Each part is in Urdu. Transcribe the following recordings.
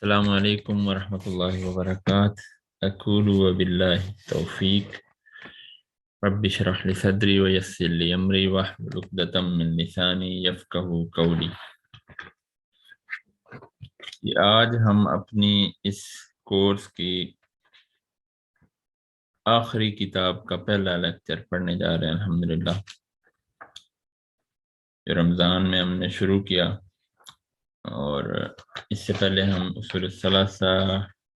السلام علیکم ورحمۃ اللہ وبرکاتہ اقول وباللہ توفیق رب اشرح لی صدری ویسر لی امری واحلل عقدۃ من لسانی یفقہوا قولی۔ آج ہم اپنی اس کورس کی آخری کتاب کا پہلا لیکچر پڑھنے جا رہے ہیں الحمدللہ۔ جو رمضان میں ہم نے شروع کیا اور اس سے پہلے ہم اصول الثلاثہ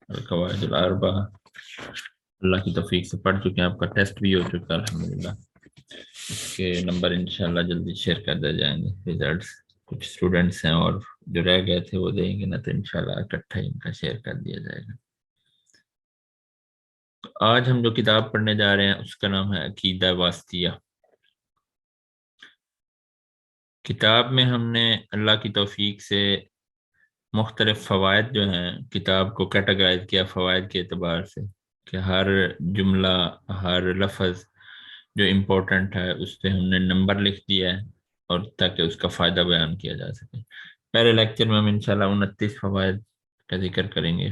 القواعد الاربعہ اللہ کی توفیق سے پڑھ چکے ہیں۔ آپ کا ٹیسٹ بھی ہو چکا ہے الحمدللہ۔ اس کے نمبر انشاءاللہ جلدی شیئر کر دے جائیں گے۔ ریزلٹس کچھ اسٹوڈنٹس ہیں اور جو رہ گئے تھے وہ دیں گے نہ تو انشاءاللہ اکٹھا ہی ان کا شیئر کر دیا جائے گا۔ تو آج ہم جو کتاب پڑھنے جا رہے ہیں اس کا نام ہے عقیدہ واسطیہ۔ کتاب میں ہم نے اللہ کی توفیق سے مختلف فوائد جو ہیں کتاب کو کیٹاگرائز کیا فوائد کے اعتبار سے کہ ہر جملہ ہر لفظ جو امپورٹنٹ ہے اس پہ ہم نے نمبر لکھ دیا ہے اور تاکہ اس کا فائدہ بیان کیا جا سکے۔ پہلے لیکچر میں ہم انشاءاللہ 29 فوائد کا ذکر کریں گے،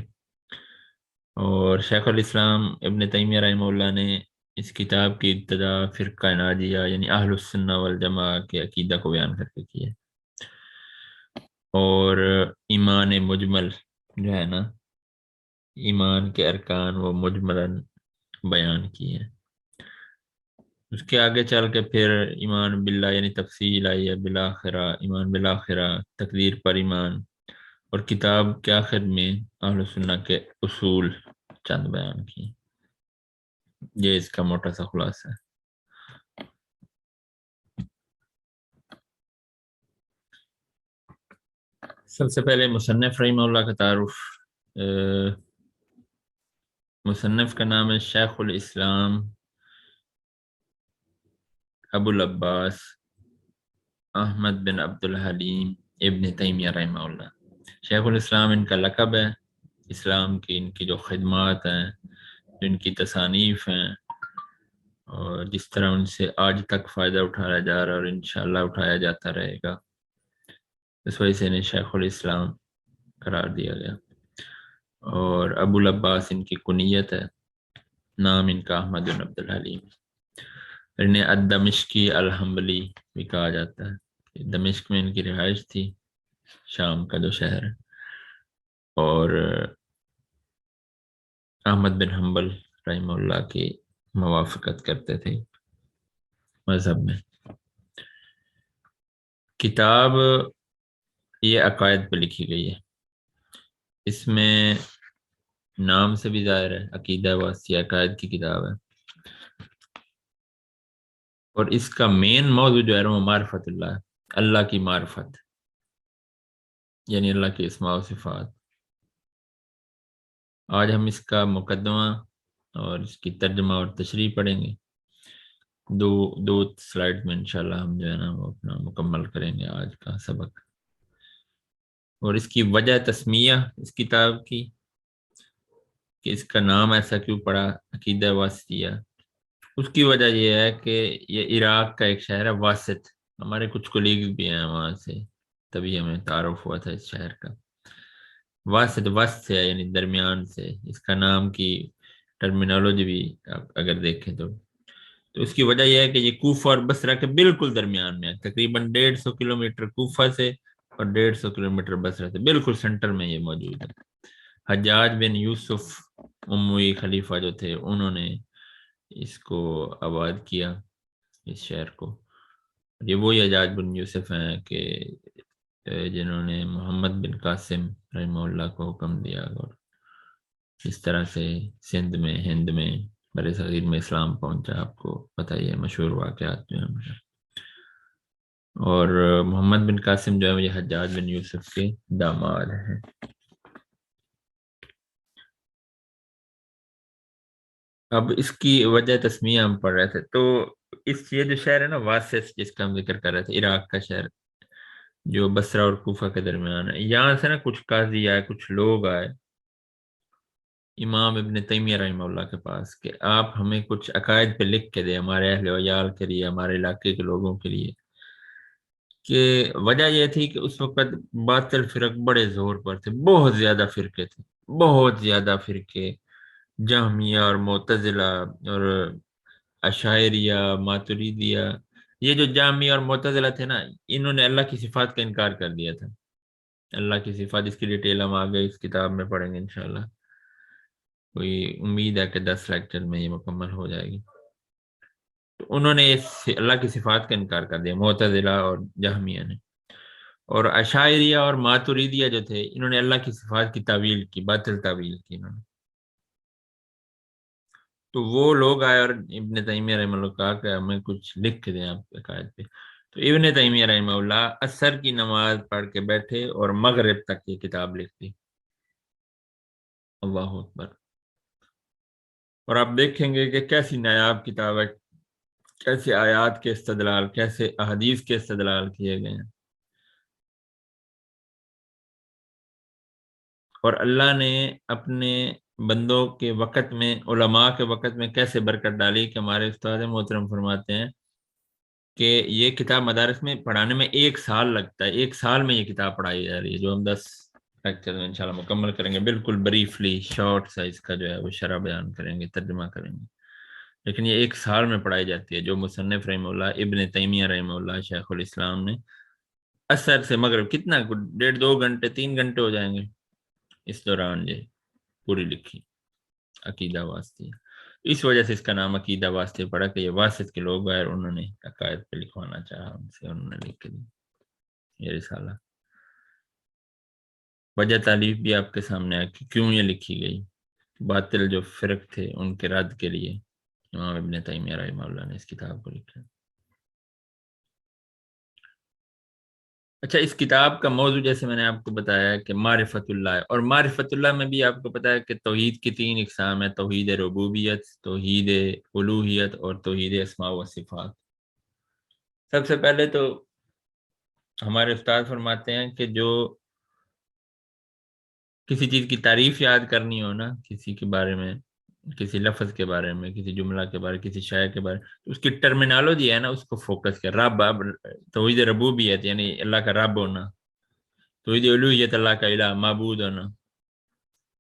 اور شیخ الاسلام ابن تیمیہ رحمہ اللہ نے اس کتاب کی ابتدا فرقہ ناجیہ یعنی اہل السنہ والجماعہ کے عقیدہ کو بیان کر کے کی ہے، اور ایمان مجمل جو ہے نا، ایمان کے ارکان وہ مجملاً بیان کیے ہیں۔ اس کے آگے چل کے پھر ایمان باللہ یعنی تفصیل آئی ہے، بالآخرہ ایمان بالآخرہ، تقدیر پر ایمان، اور کتاب کے آخر میں اہل سنہ کے اصول چند بیان کیے۔ یہ اس کا موٹا سا خلاصہ ہے۔ سب سے پہلے مصنف رحمہ اللہ کا تعارف۔ مصنف کا نام ہے شیخ الاسلام ابو العباس احمد بن عبد الحلیم ابن تیمیہ رحمہ اللہ۔ شیخ الاسلام ان کا لقب ہے۔ اسلام کی ان کی جو خدمات ہیں، جو ان کی تصانیف ہیں، اور جس طرح ان سے آج تک فائدہ اٹھایا جا رہا ہے اور انشاءاللہ اٹھایا جاتا رہے گا، اس وجہ سے انہیں شیخ الاسلام قرار دیا گیا۔ اور ابو العباس ان کی کنیت ہے، نام ان کا احمد بن عبد الحلیم۔ انہیں الدمشقی الحنبلی بھی کہا جاتا ہے۔ دمشق میں ان کی رہائش تھی، شام کا جو شہر ہے، اور احمد بن حنبل رحمہ اللہ کی موافقت کرتے تھے مذہب میں۔ کتاب یہ عقائد پہ لکھی گئی ہے، اس میں نام سے بھی ظاہر ہے عقیدہ واسطیہ عقائد کی کتاب ہے، اور اس کا مین موضوع جو ہے وہ معرفت اللہ ہے، اللہ کی معرفت، یعنی اللہ کے اسماء و صفات۔ آج ہم اس کا مقدمہ اور اس کی ترجمہ اور تشریح پڑھیں گے۔ دو سلائیڈ میں انشاءاللہ ہم جو ہے نا وہ اپنا مکمل کریں گے آج کا سبق۔ اور اس کی وجہ تسمیہ اس کتاب کی کہ اس کا نام ایسا کیوں پڑا عقیدہ واسطیہ، اس کی وجہ یہ ہے کہ یہ عراق کا ایک شہر ہے واسط۔ ہمارے کچھ کولیگز بھی ہیں وہاں سے، تبھی ہمیں تعارف ہوا تھا اس شہر کا۔ واسط وسط سے ہے یعنی درمیان سے، اس کا نام کی ٹرمینالوجی بھی اگر دیکھیں تو اس کی وجہ یہ ہے کہ یہ کوفہ اور بصرہ کے بالکل درمیان میں ہے، تقریباً 150 کلومیٹر کوفہ سے اور 150 کلومیٹر بصرہ سے، بالکل سینٹر میں یہ موجود ہے۔ حجاج بن یوسف اموی خلیفہ جو تھے انہوں نے اس کو آباد کیا، اس شہر کو۔ یہ وہی حجاج بن یوسف ہیں کہ جنہوں نے محمد بن قاسم رحمہ اللہ کو حکم دیا اور اس طرح سے سندھ میں ہند میں بر صغیر میں اسلام پہنچا۔ آپ کو پتہ ہی ہے مشہور واقعات جو ہیں۔ اور محمد بن قاسم جو ہے یہ حجاج بن یوسف کے داماد ہیں۔ اب اس کی وجہ تسمیہ ہم پڑھ رہے تھے، تو یہ جو شہر ہے نا واسط، جس کا ہم ذکر کر رہے تھے، عراق کا شہر جو بصرہ اور کوفہ کے درمیان ہے، یہاں سے نا کچھ قاضی آئے، کچھ لوگ آئے امام ابن تیمیہ رحمہ اللہ کے پاس کہ آپ ہمیں کچھ عقائد پہ لکھ کے دیں ہمارے اہل و عیال کے لیے، ہمارے علاقے کے لوگوں کے لیے، کہ وجہ یہ تھی کہ اس وقت باطل فرق بڑے زور پر تھے، بہت زیادہ فرقے تھے، بہت زیادہ فرقے، جہمیہ اور معتزلہ اور اشاعریہ، ماتریدیہ، یہ جو جہمیہ اور معتزلہ تھے نا، انہوں نے اللہ کی صفات کا انکار کر دیا تھا۔ اللہ کی صفات، اس کی ڈیٹیل ہم آگے اس کتاب میں پڑھیں گے انشاءاللہ، کوئی امید ہے کہ 10 لیکچر میں یہ مکمل ہو جائے گی۔ تو انہوں نے اللہ کی صفات کا انکار کر دیا، معتزلہ اور جہمیہ نے، اور اشاعریہ اور ماتریدیہ جو تھے، انہوں نے اللہ کی صفات کی تعویل کی، باطل تعویل کی انہوں نے۔ تو وہ لوگ آئے اور ابن تیمیہ رحمہ اللہ کہا کہ ہمیں کچھ لکھ کے دیں آپ عقائد پہ۔ تو ابن تیمیہ رحمہ اللہ عصر کی نماز پڑھ کے بیٹھے اور مغرب تک یہ کتاب لکھ دی۔ اللہ اکبر۔ اور آپ دیکھیں گے کہ کیسی نایاب کتاب ہے، کیسے آیات کے استدلال، کیسے احادیث کے استدلال کیے گئے ہیں، اور اللہ نے اپنے بندوں کے وقت میں، علماء کے وقت میں کیسے برکت ڈالی کہ ہمارے استاد محترم فرماتے ہیں کہ یہ کتاب مدارس میں پڑھانے میں 1 سال لگتا ہے، 1 سال میں یہ کتاب پڑھائی جا رہی ہے، جو ہم 10 لیکچر میں انشاءاللہ مکمل کریں گے، بالکل بریفلی شارٹ سائز کا جو ہے وہ شرح بیان کریں گے، ترجمہ کریں گے، لیکن یہ 1 سال میں پڑھائی جاتی ہے، جو مصنف رحمہ اللہ ابن تیمیہ رحمہ اللہ شیخ الاسلام نے عصر سے مغرب کتنا 1.5 2 گھنٹے 3 گھنٹے ہو جائیں گے اس دوران یہ پوری لکھی عقیدہ واسطیہ۔ اس وجہ سے اس کا نام عقیدہ واسطیہ پڑا کہ یہ واسط کے لوگ آئے اور انہوں نے عقائد پہ لکھوانا چاہا، ان سے انہوں نے لکھ کے دی یہ رسالہ۔ وجہ تعلیف بھی آپ کے سامنے ہے کہ کیوں یہ لکھی گئی، باطل جو فرق تھے ان کے رد کے لیے امام ابن تیمیہ رحمہ اللہ نے اس کتاب کو لکھا۔ اچھا، اس کتاب کا موضوع جیسے میں نے آپ کو بتایا کہ معرفت اللہ ہے، اور معرفت اللہ میں بھی آپ کو پتا ہے کہ توحید کی 3 اقسام ہے: توحید ربوبیت، توحید الوہیت اور توحید اسماء و صفات۔ سب سے پہلے تو ہمارے استاد فرماتے ہیں کہ جو کسی چیز کی تعریف یاد کرنی ہو نا، کسی کے بارے میں، کسی لفظ کے بارے میں، کسی جملہ کے بارے، کسی شے کے بارے، اس کی ٹرمینالوجی ہے نا، اس کو فوکس کر رب، توحید ربوبیت یعنی اللہ کا رب ہونا، توحید الوہیت اللہ کا الہ معبود ہونا،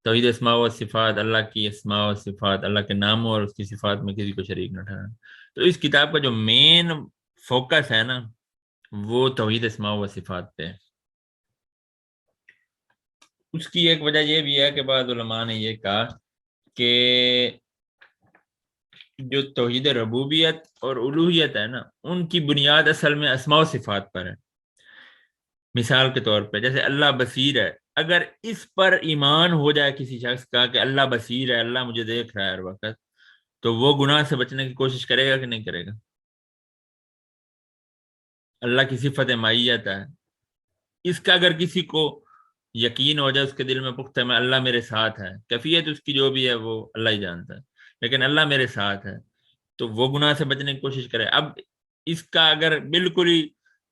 توحید اسماء و صفات اللہ کی اسماء و صفات، اللہ کے ناموں اور اس کی صفات میں کسی کو شریک نہ ٹھہرانا۔ تو اس کتاب کا جو مین فوکس ہے نا، وہ توحید اسماء و صفات پہ ہے۔ اس کی ایک وجہ یہ بھی ہے کہ بعض علماء نے یہ کہا کہ جو توحید ربوبیت اور الوہیت ہے نا، ان کی بنیاد اصل میں اسماء و صفات پر ہے۔ مثال کے طور پہ جیسے اللہ بصیر ہے، اگر اس پر ایمان ہو جائے کسی شخص کا کہ اللہ بصیر ہے، اللہ مجھے دیکھ رہا ہے ہر وقت، تو وہ گناہ سے بچنے کی کوشش کرے گا کہ نہیں کرے گا؟ اللہ کی صفت معیت ہے، اس کا اگر کسی کو یقین ہو جائے، اس کے دل میں پختہ میں اللہ میرے ساتھ ہے، کیفیت اس کی جو بھی ہے وہ اللہ ہی جانتا ہے، لیکن اللہ میرے ساتھ ہے، تو وہ گناہ سے بچنے کی کوشش کرے۔ اب اس کا اگر بالکل ہی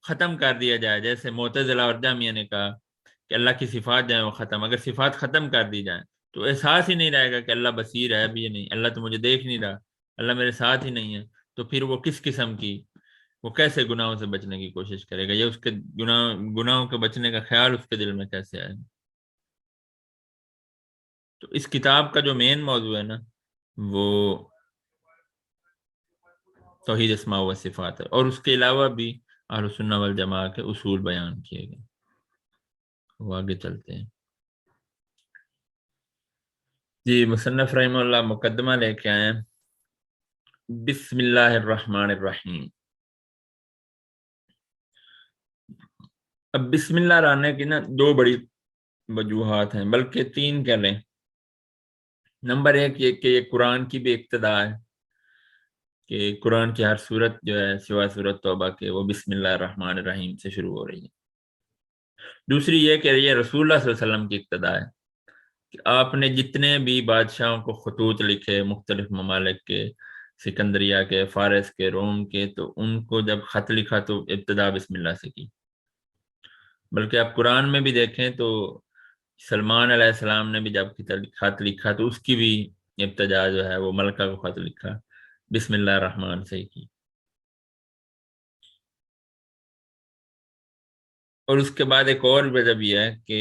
ختم کر دیا جائے، جیسے معتزلہ اور جہمیہ نے کہا کہ اللہ کی صفات جائیں وہ ختم، اگر صفات ختم کر دی جائیں تو احساس ہی نہیں رہے گا کہ اللہ بصیر ہے بھی نہیں، اللہ تو مجھے دیکھ نہیں رہا، اللہ میرے ساتھ ہی نہیں ہے، تو پھر وہ کس قسم کی، وہ کیسے گناہوں سے بچنے کی کوشش کرے گا، یا اس کے گناہوں کے بچنے کا خیال اس کے دل میں کیسے آئے گا؟ تو اس کتاب کا جو مین موضوع ہے نا، وہ توحید اسماء و صفات ہے، اور اس کے علاوہ بھی اہل سنہ والجماعہ کے اصول بیان کیے گئے۔ وہ آگے چلتے ہیں جی۔ مصنف رحمہ اللہ مقدمہ لے کے آئے ہیں، بسم اللہ الرحمن الرحیم۔ اب بسم اللہ لانے کی نا 2 بڑی وجوہات ہیں، بلکہ 3 کہہ لیں۔ نمبر 1 یہ کہ یہ قرآن کی بھی ابتدا ہے، کہ قرآن کی ہر صورت جو ہے سوائے سورۃ توبہ کے وہ بسم اللہ الرحمن الرحیم سے شروع ہو رہی ہے۔ دوسری یہ کہ یہ رسول اللہ صلی اللہ علیہ وسلم کی ابتدا ہے، کہ آپ نے جتنے بھی بادشاہوں کو خطوط لکھے مختلف ممالک کے، سکندریہ کے، فارس کے، روم کے، تو ان کو جب خط لکھا تو ابتدا بسم اللہ سے کی۔ بلکہ آپ قرآن میں بھی دیکھیں تو سلمان علیہ السلام نے بھی جب خط لکھا تو اس کی بھی ابتدا جو ہے وہ ملکہ کو خط لکھا بسم اللہ الرحمن سے ہی کی۔ اور اس کے بعد ایک اور وجہ بھی ہے کہ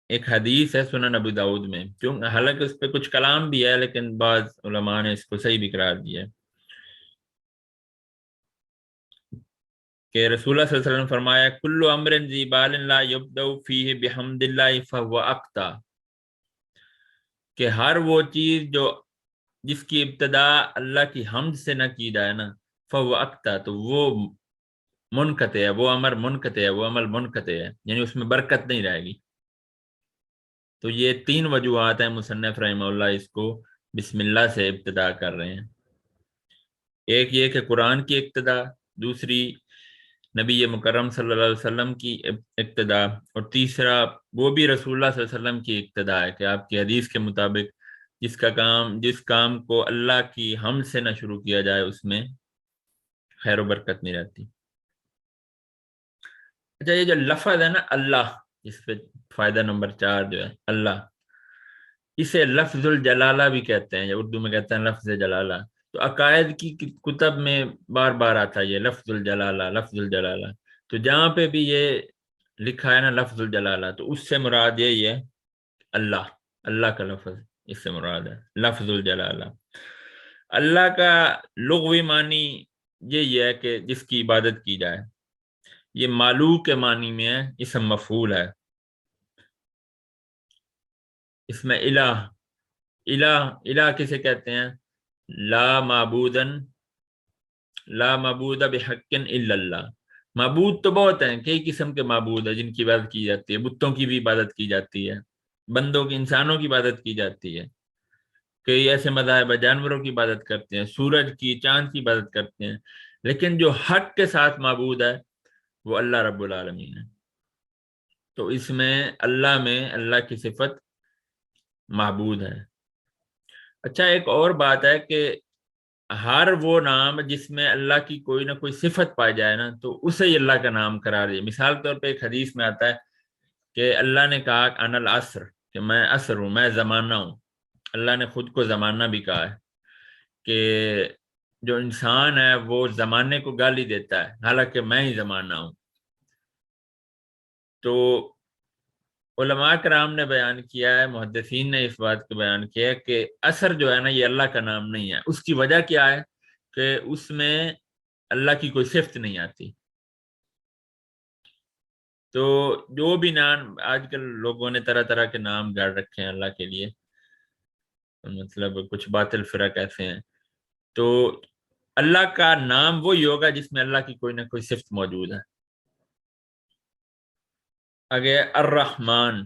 ایک حدیث ہے سنن ابو داؤد میں، حالانکہ اس پہ کچھ کلام بھی ہے لیکن بعض علماء نے اس کو صحیح بھی قرار دیا ہے، کہ رسول اللہ صلی اللہ علیہ وسلم نے فرمایا کل امر ذی بال لا یبدأ فیہ بحمد اللہ فہو اقطع، کہ ہر وہ چیز جو جس کی ابتدا اللہ کی حمد سے نہ کی جائے نا فہو اقطع، تو وہ منقطع ہے، وہ امر منقطع ہے، وہ عمل منقطع ہے، یعنی اس میں برکت نہیں رہے گی۔ تو یہ 3 وجوہات ہیں مصنف رحمہ اللہ اس کو بسم اللہ سے ابتدا کر رہے ہیں۔ ایک یہ کہ قرآن کی ابتدا، دوسری نبی مکرم صلی اللہ علیہ وسلم کی ابتدا، اور تیسرا وہ بھی رسول اللہ صلی اللہ علیہ وسلم کی ابتدا ہے کہ آپ کی حدیث کے مطابق جس کام کو اللہ کی حمد سے نہ شروع کیا جائے اس میں خیر و برکت نہیں رہتی۔ اچھا، یہ جو لفظ ہے نا اللہ، جس پہ فائدہ نمبر 4 جو ہے اللہ، اسے لفظ الجلالہ بھی کہتے ہیں، یا اردو میں کہتے ہیں لفظ جلالہ۔ تو عقائد کی کتب میں بار بار آتا ہے یہ لفظ الجلالہ، لفظ الجلالہ۔ تو جہاں پہ بھی یہ لکھا ہے نا لفظ الجلالہ، تو اس سے مراد یہی ہے اللہ، اللہ کا لفظ اس سے مراد ہے لفظ الجلالہ۔ اللہ کا لغوی معنی یہی ہے کہ جس کی عبادت کی جائے، یہ معلوق کے معنی میں ہے، اسم مفعول ہے۔ اس میں الہ کسے کہتے ہیں؟ لا معبود بحق الا اللہ۔ معبود تو بہت ہیں، کئی قسم کے معبود ہیں جن کی عبادت کی جاتی ہے، بتوں کی بھی عبادت کی جاتی ہے، بندوں کی، انسانوں کی عبادت کی جاتی ہے، کئی ایسے مذاہب جانوروں کی عبادت کرتے ہیں، سورج کی، چاند کی عبادت کرتے ہیں، لیکن جو حق کے ساتھ معبود ہے وہ اللہ رب العالمین ہے۔ تو اس میں اللہ کی صفت معبود ہے۔ اچھا، ایک اور بات ہے کہ ہر وہ نام جس میں اللہ کی کوئی نہ کوئی صفت پائی جائے نا، تو اسے ہی اللہ کا نام قرار دیا۔ مثال کے طور پہ ایک حدیث میں آتا ہے کہ اللہ نے کہا انا العصر، کہ میں عصر ہوں، میں زمانہ ہوں۔ اللہ نے خود کو زمانہ بھی کہا ہے کہ جو انسان ہے وہ زمانے کو گالی دیتا ہے، حالانکہ میں ہی زمانہ ہوں۔ تو علماء کرام نے بیان کیا ہے، محدثین نے اس بات کو بیان کیا ہے کہ عصر جو ہے نا یہ اللہ کا نام نہیں ہے۔ اس کی وجہ کیا ہے کہ اس میں اللہ کی کوئی صفت نہیں آتی۔ تو جو بھی نام آج کل لوگوں نے طرح طرح کے نام گاڑ رکھے ہیں اللہ کے لیے، مطلب کچھ باطل فرق ایسے ہیں، تو اللہ کا نام وہی ہوگا جس میں اللہ کی کوئی نہ کوئی صفت موجود ہے۔ آگے الرحمن،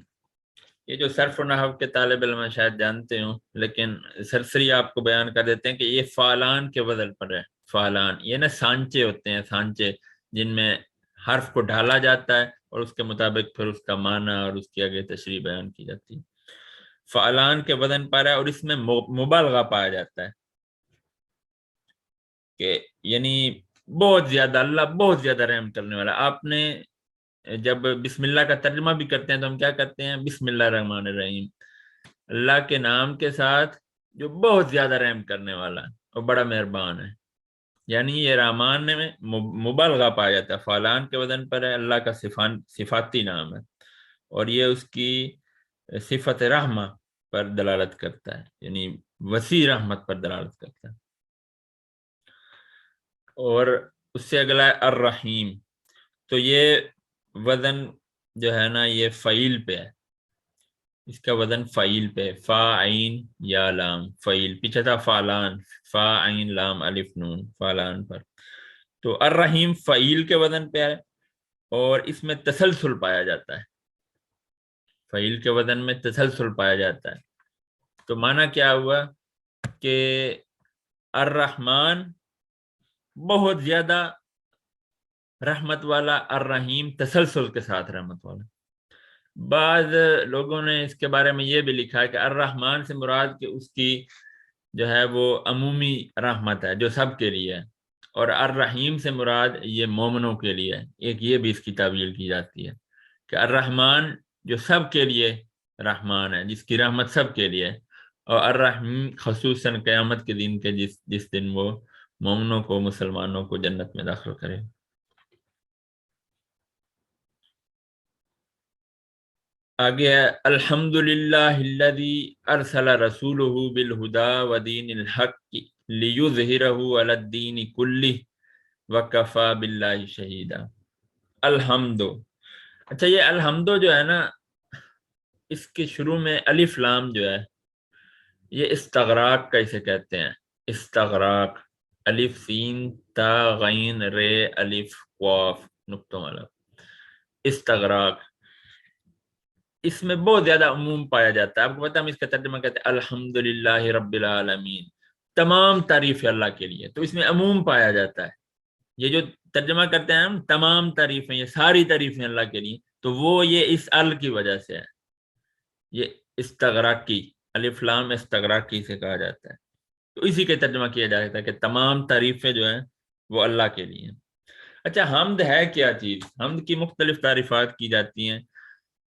یہ جو صرف و نحو کے طالب علم شاید جانتے ہوں، لیکن سرسری آپ کو بیان کر دیتے ہیں کہ یہ فعلان کے وزن پر ہے۔ فعلان یہ نا سانچے ہوتے ہیں، سانچے جن میں حرف کو ڈھالا جاتا ہے اور اس کے مطابق پھر اس کا معنی اور اس کی آگے تشریح بیان کی جاتی ہے۔ فعلان کے وزن پر ہے، اور اس میں مبالغہ پایا جاتا ہے کہ یعنی بہت زیادہ، اللہ بہت زیادہ رحم کرنے والا۔ آپ نے جب بسم اللہ کا ترجمہ بھی کرتے ہیں تو ہم کیا کرتے ہیں؟ بسم اللہ الرحمن الرحیم، اللہ کے نام کے ساتھ جو بہت زیادہ رحم کرنے والا ہے اور بڑا مہربان ہے، یعنی یہ رحمان میں مبالغہ پایا جاتا ہے، فعلان کے وزن پر ہے، اللہ کا صفاتی نام ہے، اور یہ اس کی صفت رحمہ پر دلالت کرتا ہے، یعنی وسیع رحمت پر دلالت کرتا ہے۔ اور اس سے اگلا ہے الرحیم، تو یہ وزن جو ہے نا یہ فعیل پہ ہے، اس کا وزن فعیل پہ، فا عین یا لام، فعیل، پیچھے تھا فعلان، فا عین لام الف نون، فعلان پر۔ تو الرحیم فعیل کے وزن پہ ہے، اور اس میں تسلسل پایا جاتا ہے، فعیل کے وزن میں تسلسل پایا جاتا ہے۔ تو معنی کیا ہوا کہ الرحمن بہت زیادہ رحمت والا، الرحیم تسلسل کے ساتھ رحمت والا۔ بعض لوگوں نے اس کے بارے میں یہ بھی لکھا ہے کہ الرحمن سے مراد کہ اس کی جو ہے وہ عمومی رحمت ہے جو سب کے لیے ہے، اور الرحیم سے مراد یہ مومنوں کے لیے ہے۔ ایک یہ بھی اس کی تعبیر کی جاتی ہے کہ الرحمن جو سب کے لیے رحمان ہے، جس کی رحمت سب کے لیے ہے، اور الرحیم خصوصاً قیامت کے دن کے جس دن وہ مومنوں کو، مسلمانوں کو جنت میں داخل کرے۔ آگے ہے الحمدللہ الذی ارسل رسولہ بالہدا ودین الحق لیظہرہ علی الدین کلہ وکفی باللہ شہیدا۔ الحمد، اچھا یہ الحمد جو ہے نا، اس کے شروع میں الف لام جو ہے یہ استغراق کا اسے کہتے ہیں، استغراق، الف سین تا غین رے الف قاف نقطوں والا استغراق، اس میں بہت زیادہ عموم پایا جاتا ہے۔ آپ کو پتہ ہم اس کا ترجمہ کہتے ہیں الحمدللہ رب العالمین، تمام تعریف اللہ کے لیے، تو اس میں عموم پایا جاتا ہے۔ یہ جو ترجمہ کرتے ہیں ہم تمام تعریفیں، یہ ساری تعریفیں اللہ کے لیے، تو وہ یہ اس ال کی وجہ سے ہے، یہ استغراقی، الف لام استغراقی سے کہا جاتا ہے، تو اسی کے ترجمہ کیا جاتا ہے کہ تمام تعریفیں جو ہیں وہ اللہ کے لیے ہیں۔ اچھا حمد ہے کیا چیز؟ حمد کی مختلف تعریفات کی جاتی ہیں،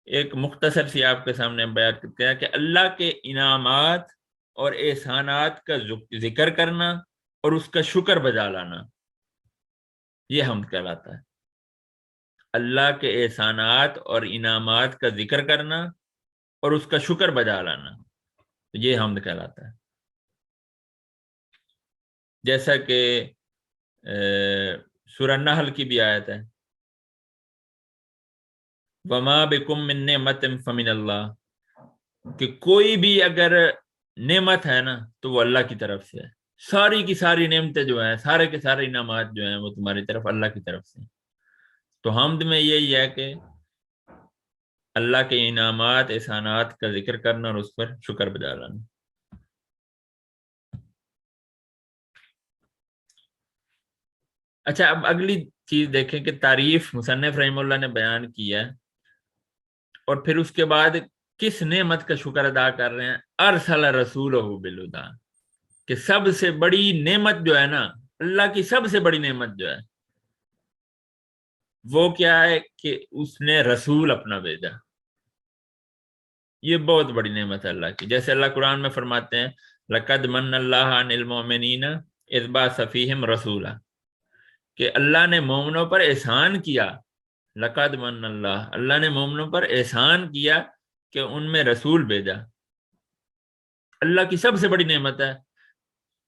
ایک مختصر سی آپ کے سامنے بیان کرتے ہیں کہ اللہ کے انعامات اور احسانات کا ذکر کرنا اور اس کا شکر بجا لانا، یہ حمد کہلاتا ہے۔ اللہ کے احسانات اور انعامات کا ذکر کرنا اور اس کا شکر بجا لانا، یہ حمد کہلاتا ہے۔ جیسا کہ سورہ نحل کی بھی آیت ہے وَمَا بِكُم مِّن نِّعْمَةٍ فَمِنَ اللَّهِ، کہ کوئی بھی اگر نعمت ہے نا تو وہ اللہ کی طرف سے ہے، ساری کی ساری نعمتیں جو ہیں، سارے کے سارے انعامات جو ہیں وہ تمہاری طرف اللہ کی طرف سے ہیں۔ تو حمد میں یہی ہے کہ اللہ کے انعامات احسانات کا ذکر کرنا اور اس پر شکر بجا لانا۔ اچھا اب اگلی چیز دیکھیں کہ تعریف مصنف رحمہ اللہ نے بیان کی ہے، اور پھر اس کے بعد کس نعمت کا شکر ادا کر رہے ہیں؟ ارسل رسولہ بالہدی، کہ سب سے بڑی نعمت جو ہے نا، اللہ کی سب سے بڑی نعمت جو ہے وہ کیا ہے کہ اس نے رسول اپنا بھیجا۔ یہ بہت بڑی نعمت ہے اللہ کی، جیسے اللہ قرآن میں فرماتے ہیں لَقَدْ مَنَّ اللَّهُ عَلَى الْمُؤْمِنِينَ إِذْ بَعَثَ فِيهِمْ رَسُولًا، کہ اللہ نے مومنوں پر احسان کیا، لقد من اللہ نے مومنوں پر احسان کیا کہ ان میں رسول بھیجا۔ اللہ کی سب سے بڑی نعمت ہے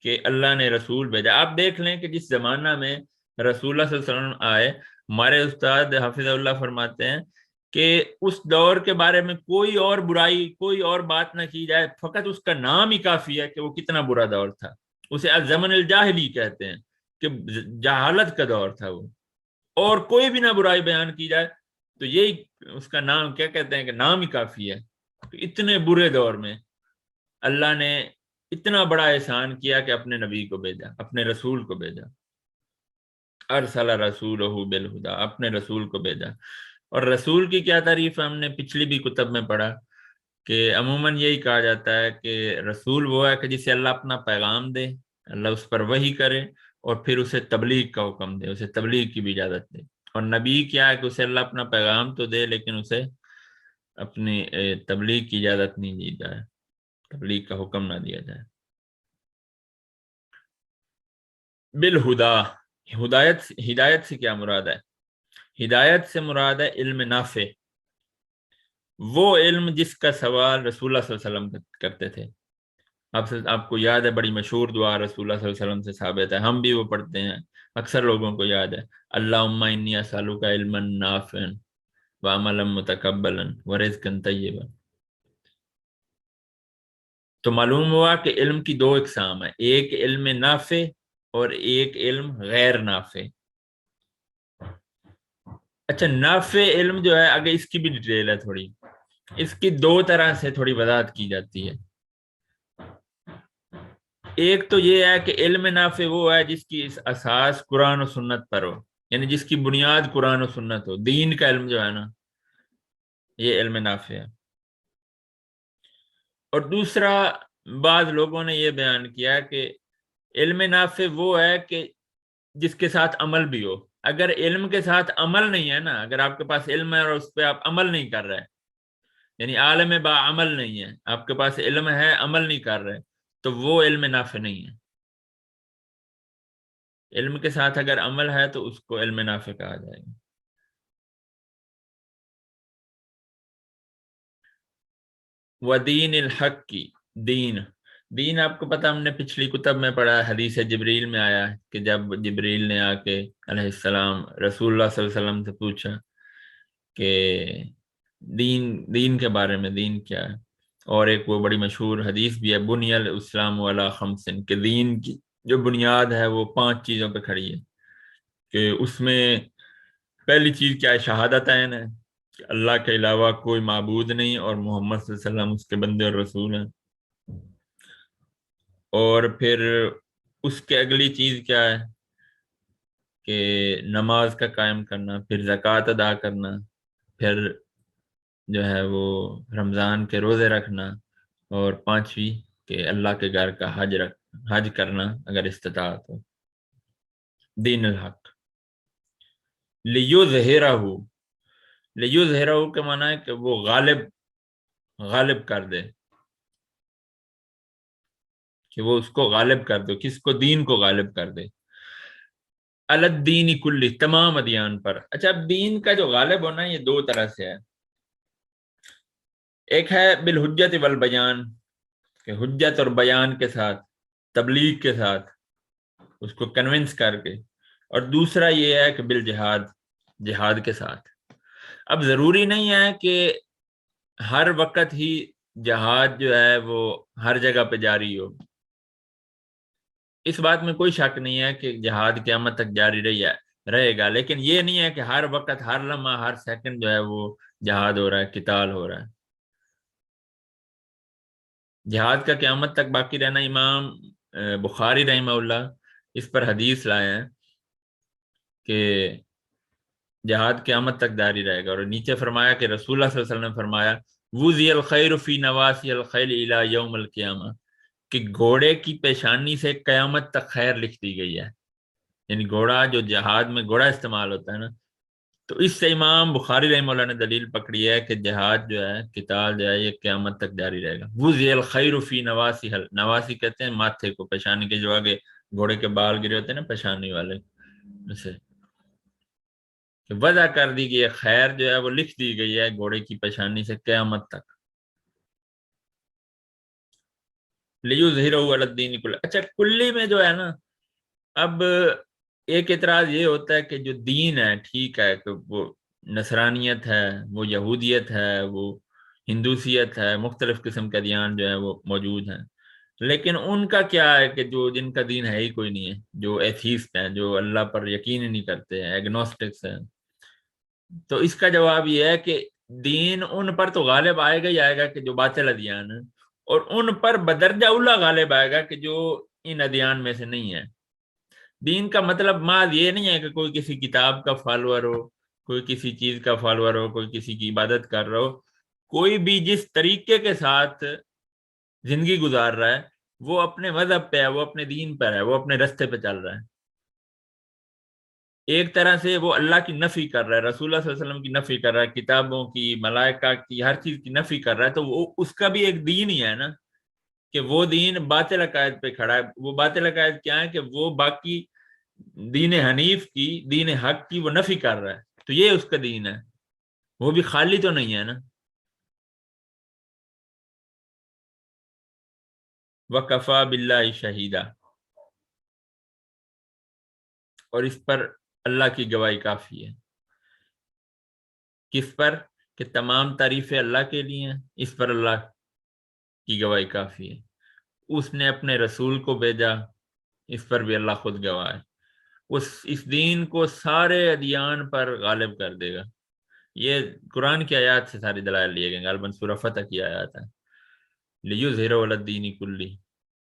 کہ اللہ نے رسول بھیجا۔ آپ دیکھ لیں کہ جس زمانہ میں رسول اللہ صلی اللہ علیہ وسلم آئے، ہمارے استاد حافظ اللہ فرماتے ہیں کہ اس دور کے بارے میں کوئی اور برائی، کوئی اور بات نہ کی جائے، فقط اس کا نام ہی کافی ہے کہ وہ کتنا برا دور تھا۔ اسے الزمن الجاہلی کہتے ہیں کہ جہالت کا دور تھا وہ، اور کوئی بھی نہ برائی بیان کی جائے تو یہی اس کا نام، کیا کہتے ہیں کہ نام ہی کافی ہے۔ اتنے برے دور میں اللہ نے اتنا بڑا احسان کیا کہ اپنے نبی کو بھیجا، اپنے رسول کو بھیجا، ارسل رسولہ بالہدی، اپنے رسول کو بھیجا۔ اور رسول کی کیا تعریف ہے؟ ہم نے پچھلی بھی کتب میں پڑھا کہ عموماً یہی کہا جاتا ہے کہ رسول وہ ہے کہ جسے اللہ اپنا پیغام دے، اللہ اس پر وحی کرے اور پھر اسے تبلیغ کا حکم دے، اسے تبلیغ کی بھی اجازت دے۔ اور نبی کیا ہے کہ اسے اللہ اپنا پیغام تو دے لیکن اسے اپنی تبلیغ کی اجازت نہیں دی جائے، تبلیغ کا حکم نہ دیا جائے۔ بالہدی، ہدایت سے کیا مراد ہے؟ ہدایت سے مراد ہے علم نافع، وہ علم جس کا سوال رسول اللہ صلی اللہ علیہ وسلم کرتے تھے۔ آپ کو یاد ہے بڑی مشہور دعا رسول اللہ صلی اللہ علیہ وسلم سے ثابت ہے، ہم بھی وہ پڑھتے ہیں، اکثر لوگوں کو یاد ہے، اللہم انی اسألک علما نافعا وعملا متقبلا ورزقا طیبا۔ تو معلوم ہوا کہ علم کی دو اقسام ہیں، ایک علم نافع اور ایک علم غیر نافع۔ اچھا نافع علم جو ہے، اگر اس کی بھی ڈیٹیل ہے تھوڑی، اس کی دو طرح سے تھوڑی وضاحت کی جاتی ہے۔ ایک تو یہ ہے کہ علم نافع وہ ہے جس کی اساس قرآن و سنت پر ہو، یعنی جس کی بنیاد قرآن و سنت ہو، دین کا علم جو ہے نا، یہ علم نافع ہے۔ اور دوسرا، بعض لوگوں نے یہ بیان کیا کہ علم نافع وہ ہے کہ جس کے ساتھ عمل بھی ہو۔ اگر علم کے ساتھ عمل نہیں ہے نا، اگر آپ کے پاس علم ہے اور اس پہ آپ عمل نہیں کر رہے، یعنی عالم با عمل نہیں ہے، آپ کے پاس علم ہے عمل نہیں کر رہے، تو وہ علم نافع نہیں ہے۔ علم کے ساتھ اگر عمل ہے تو اس کو علم نافع کہا جائے گا۔ ودین الحق کی دین، دین آپ کو پتہ ہم نے پچھلی کتب میں پڑھا، حدیث جبریل میں آیا ہے کہ جب جبریل نے آ کے علیہ السلام رسول اللہ صلی اللہ علیہ وسلم سے پوچھا کہ دین کے بارے میں، دین کیا ہے، اور ایک وہ بڑی مشہور حدیث بھی ہے بنی الاسلام علی خمس، کہ دین کی جو بنیاد ہے وہ 5 چیزوں پہ کھڑی ہے، کہ اس میں پہلی چیز کیا ہے؟ شہادتین ہے کہ اللہ کے علاوہ کوئی معبود نہیں اور محمد صلی اللہ علیہ وسلم اس کے بندے اور رسول ہیں، اور پھر اس کے اگلی چیز کیا ہے کہ نماز کا قائم کرنا، پھر زکوٰۃ ادا کرنا، پھر جو ہے وہ رمضان کے روزے رکھنا، اور 5ویں کہ اللہ کے گھر کا حج کرنا اگر استطاعت ہو۔ دین الحق لیظہرہ، لیظہرہ کے معنی ہے کہ وہ غالب کر دے، کہ وہ اس کو غالب کر دے، کس کو؟ دین کو غالب کر دے، علی الدین کلی، تمام ادیان پر۔ اچھا، اب دین کا جو غالب ہونا ہے یہ 2 طرح سے ہے، ایک ہے بالحجت والبیان، کہ حجت اور بیان کے ساتھ، تبلیغ کے ساتھ، اس کو کنونس کر کے، اور دوسرا یہ ہے کہ بالجہاد، جہاد کے ساتھ۔ اب ضروری نہیں ہے کہ ہر وقت ہی جہاد جو ہے وہ ہر جگہ پہ جاری ہو، اس بات میں کوئی شک نہیں ہے کہ جہاد قیامت تک جاری رہے گا، لیکن یہ نہیں ہے کہ ہر وقت، ہر لمحہ، ہر سیکنڈ جو ہے وہ جہاد ہو رہا ہے، قتال ہو رہا ہے۔ جہاد کا قیامت تک باقی رہنا، امام بخاری رحمہ اللہ اس پر حدیث لائے ہیں کہ جہاد قیامت تک جاری رہے گا، اور نیچے فرمایا کہ رسول اللہ صلی اللہ علیہ وسلم نے فرمایا وُضِعَ الْخَيْرُ فِي نَوَاصِيَ الْخَيْلِ إِلَى يَوْمِ الْقِيَامَةِ، کہ گھوڑے کی پیشانی سے قیامت تک خیر لکھ دی گئی ہے، یعنی گھوڑا جو جہاد میں گھوڑا استعمال ہوتا ہے نا، تو اس سے امام بخاری رحمہ اللہ نے دلیل پکڑی ہے کہ جہاد جو ہے، قتال جو ہے، یہ قیامت تک جاری رہے گا۔ وُضِعَ الْخَيْرُ فِي نَوَاصِيَ، نواسی کہتے ہیں ماتھے کو، پیشانی کے جو آگے گھوڑے کے بال گرے ہوتے ہیں نا پیشانی والے، اسے کہ وضع کر دی گئی ہے، خیر جو ہے وہ لکھ دی گئی ہے گھوڑے کی پیشانی سے قیامت تک۔ لیظہرہ علی الدین کلہ۔ اچھا، کلی میں جو ہے نا، اب ایک اعتراض یہ ہوتا ہے کہ جو دین ہے، ٹھیک ہے کہ وہ نصرانیت ہے، وہ یہودیت ہے، وہ ہندوسیت ہے، مختلف قسم کے ادیان جو ہیں وہ موجود ہیں، لیکن ان کا کیا ہے کہ جو جن کا دین ہے ہی کوئی نہیں ہے، جو ایتھیسٹ ہیں، جو اللہ پر یقین ہی نہیں کرتے ہیں، ایگنوسٹکس ہیں، تو اس کا جواب یہ ہے کہ دین ان پر تو غالب آئے گا ہی آئے گا کہ جو باطل ادیان ہیں، اور ان پر بدرجہ اولا غالب آئے گا کہ جو ان ادیان میں سے نہیں ہے۔ دین کا مطلب محض یہ نہیں ہے کہ کوئی کسی کتاب کا فالوور ہو، کوئی کسی چیز کا فالوور ہو، کوئی کسی کی عبادت کر رہا ہو، کوئی بھی جس طریقے کے ساتھ زندگی گزار رہا ہے وہ اپنے مذہب پہ ہے، وہ اپنے دین پر ہے، وہ اپنے رستے پہ چل رہا ہے، ایک طرح سے وہ اللہ کی نفی کر رہا ہے، رسول اللہ صلی اللہ علیہ وسلم کی نفی کر رہا ہے، کتابوں کی، ملائکہ کی، ہر چیز کی نفی کر رہا ہے، تو وہ اس کا بھی ایک دین ہی ہے نا، کہ وہ دین باطل عقائد پہ کھڑا ہے۔ وہ باطل عقائد کیا ہے کہ وہ باقی دین حنیف کی، دین حق کی وہ نفی کر رہا ہے، تو یہ اس کا دین ہے، وہ بھی خالی تو نہیں ہے نا۔ وَكَفَى بِاللَّهِ شَهِيدًا، اور اس پر اللہ کی گواہی کافی ہے۔ کس پر؟ کہ تمام تعریفیں اللہ کے لیے ہیں، اس پر اللہ کی گواہی کافی ہے۔ اس نے اپنے رسول کو بھیجا، اس پر بھی اللہ خود گواہ ہے، اس دین کو سارے ادیان پر غالب کر دے گا۔ یہ قرآن کی آیات سے سارے دلائل لیے گئے، غالباً سورہ فتح کی آیات ہے، لیظہرہ علی الدین کلہ۔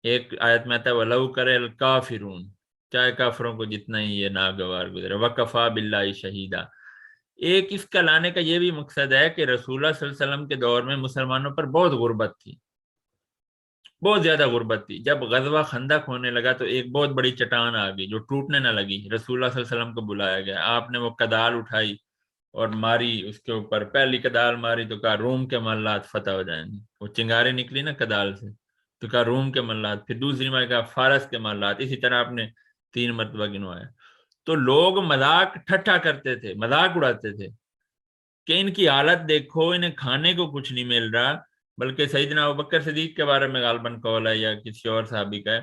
ایک آیت میں آتا ہے وَلَوْ كَرِهَ الْكَافِرُونَ، چاہے کافروں کو جتنا ہی یہ ناگوار گزرے، وَكَفَى بِاللَّهِ شَهِيدًا۔ ایک اس کا لانے کا یہ بھی مقصد ہے کہ رسول اللہ صلی اللہ علیہ وسلم کے دور میں مسلمانوں پر بہت غربت تھی، بہت زیادہ غربت تھی۔ جب غزوہ خندق ہونے لگا تو ایک بہت بڑی چٹان آ گئی جو ٹوٹنے نہ لگی، رسول اللہ صلی اللہ علیہ وسلم کو بلایا گیا، آپ نے وہ کدال اٹھائی اور ماری اس کے اوپر، پہلی کدال ماری تو کہا روم کے محلات فتح ہو جائیں گے، وہ چنگاری نکلی نا کدال سے، تو کہا روم کے محلات، پھر دوسری بار کہا فارس کے محلات، اسی طرح آپ نے 3 مرتبہ گنوایا۔ تو لوگ مذاق ٹھٹھا کرتے تھے، مذاق اڑاتے تھے کہ ان کی حالت دیکھو، انہیں کھانے کو کچھ نہیں مل رہا، بلکہ سیدنا ابوبکر صدیق کے بارے میں غالباً قول ہے یا کسی اور صحابی کا ہے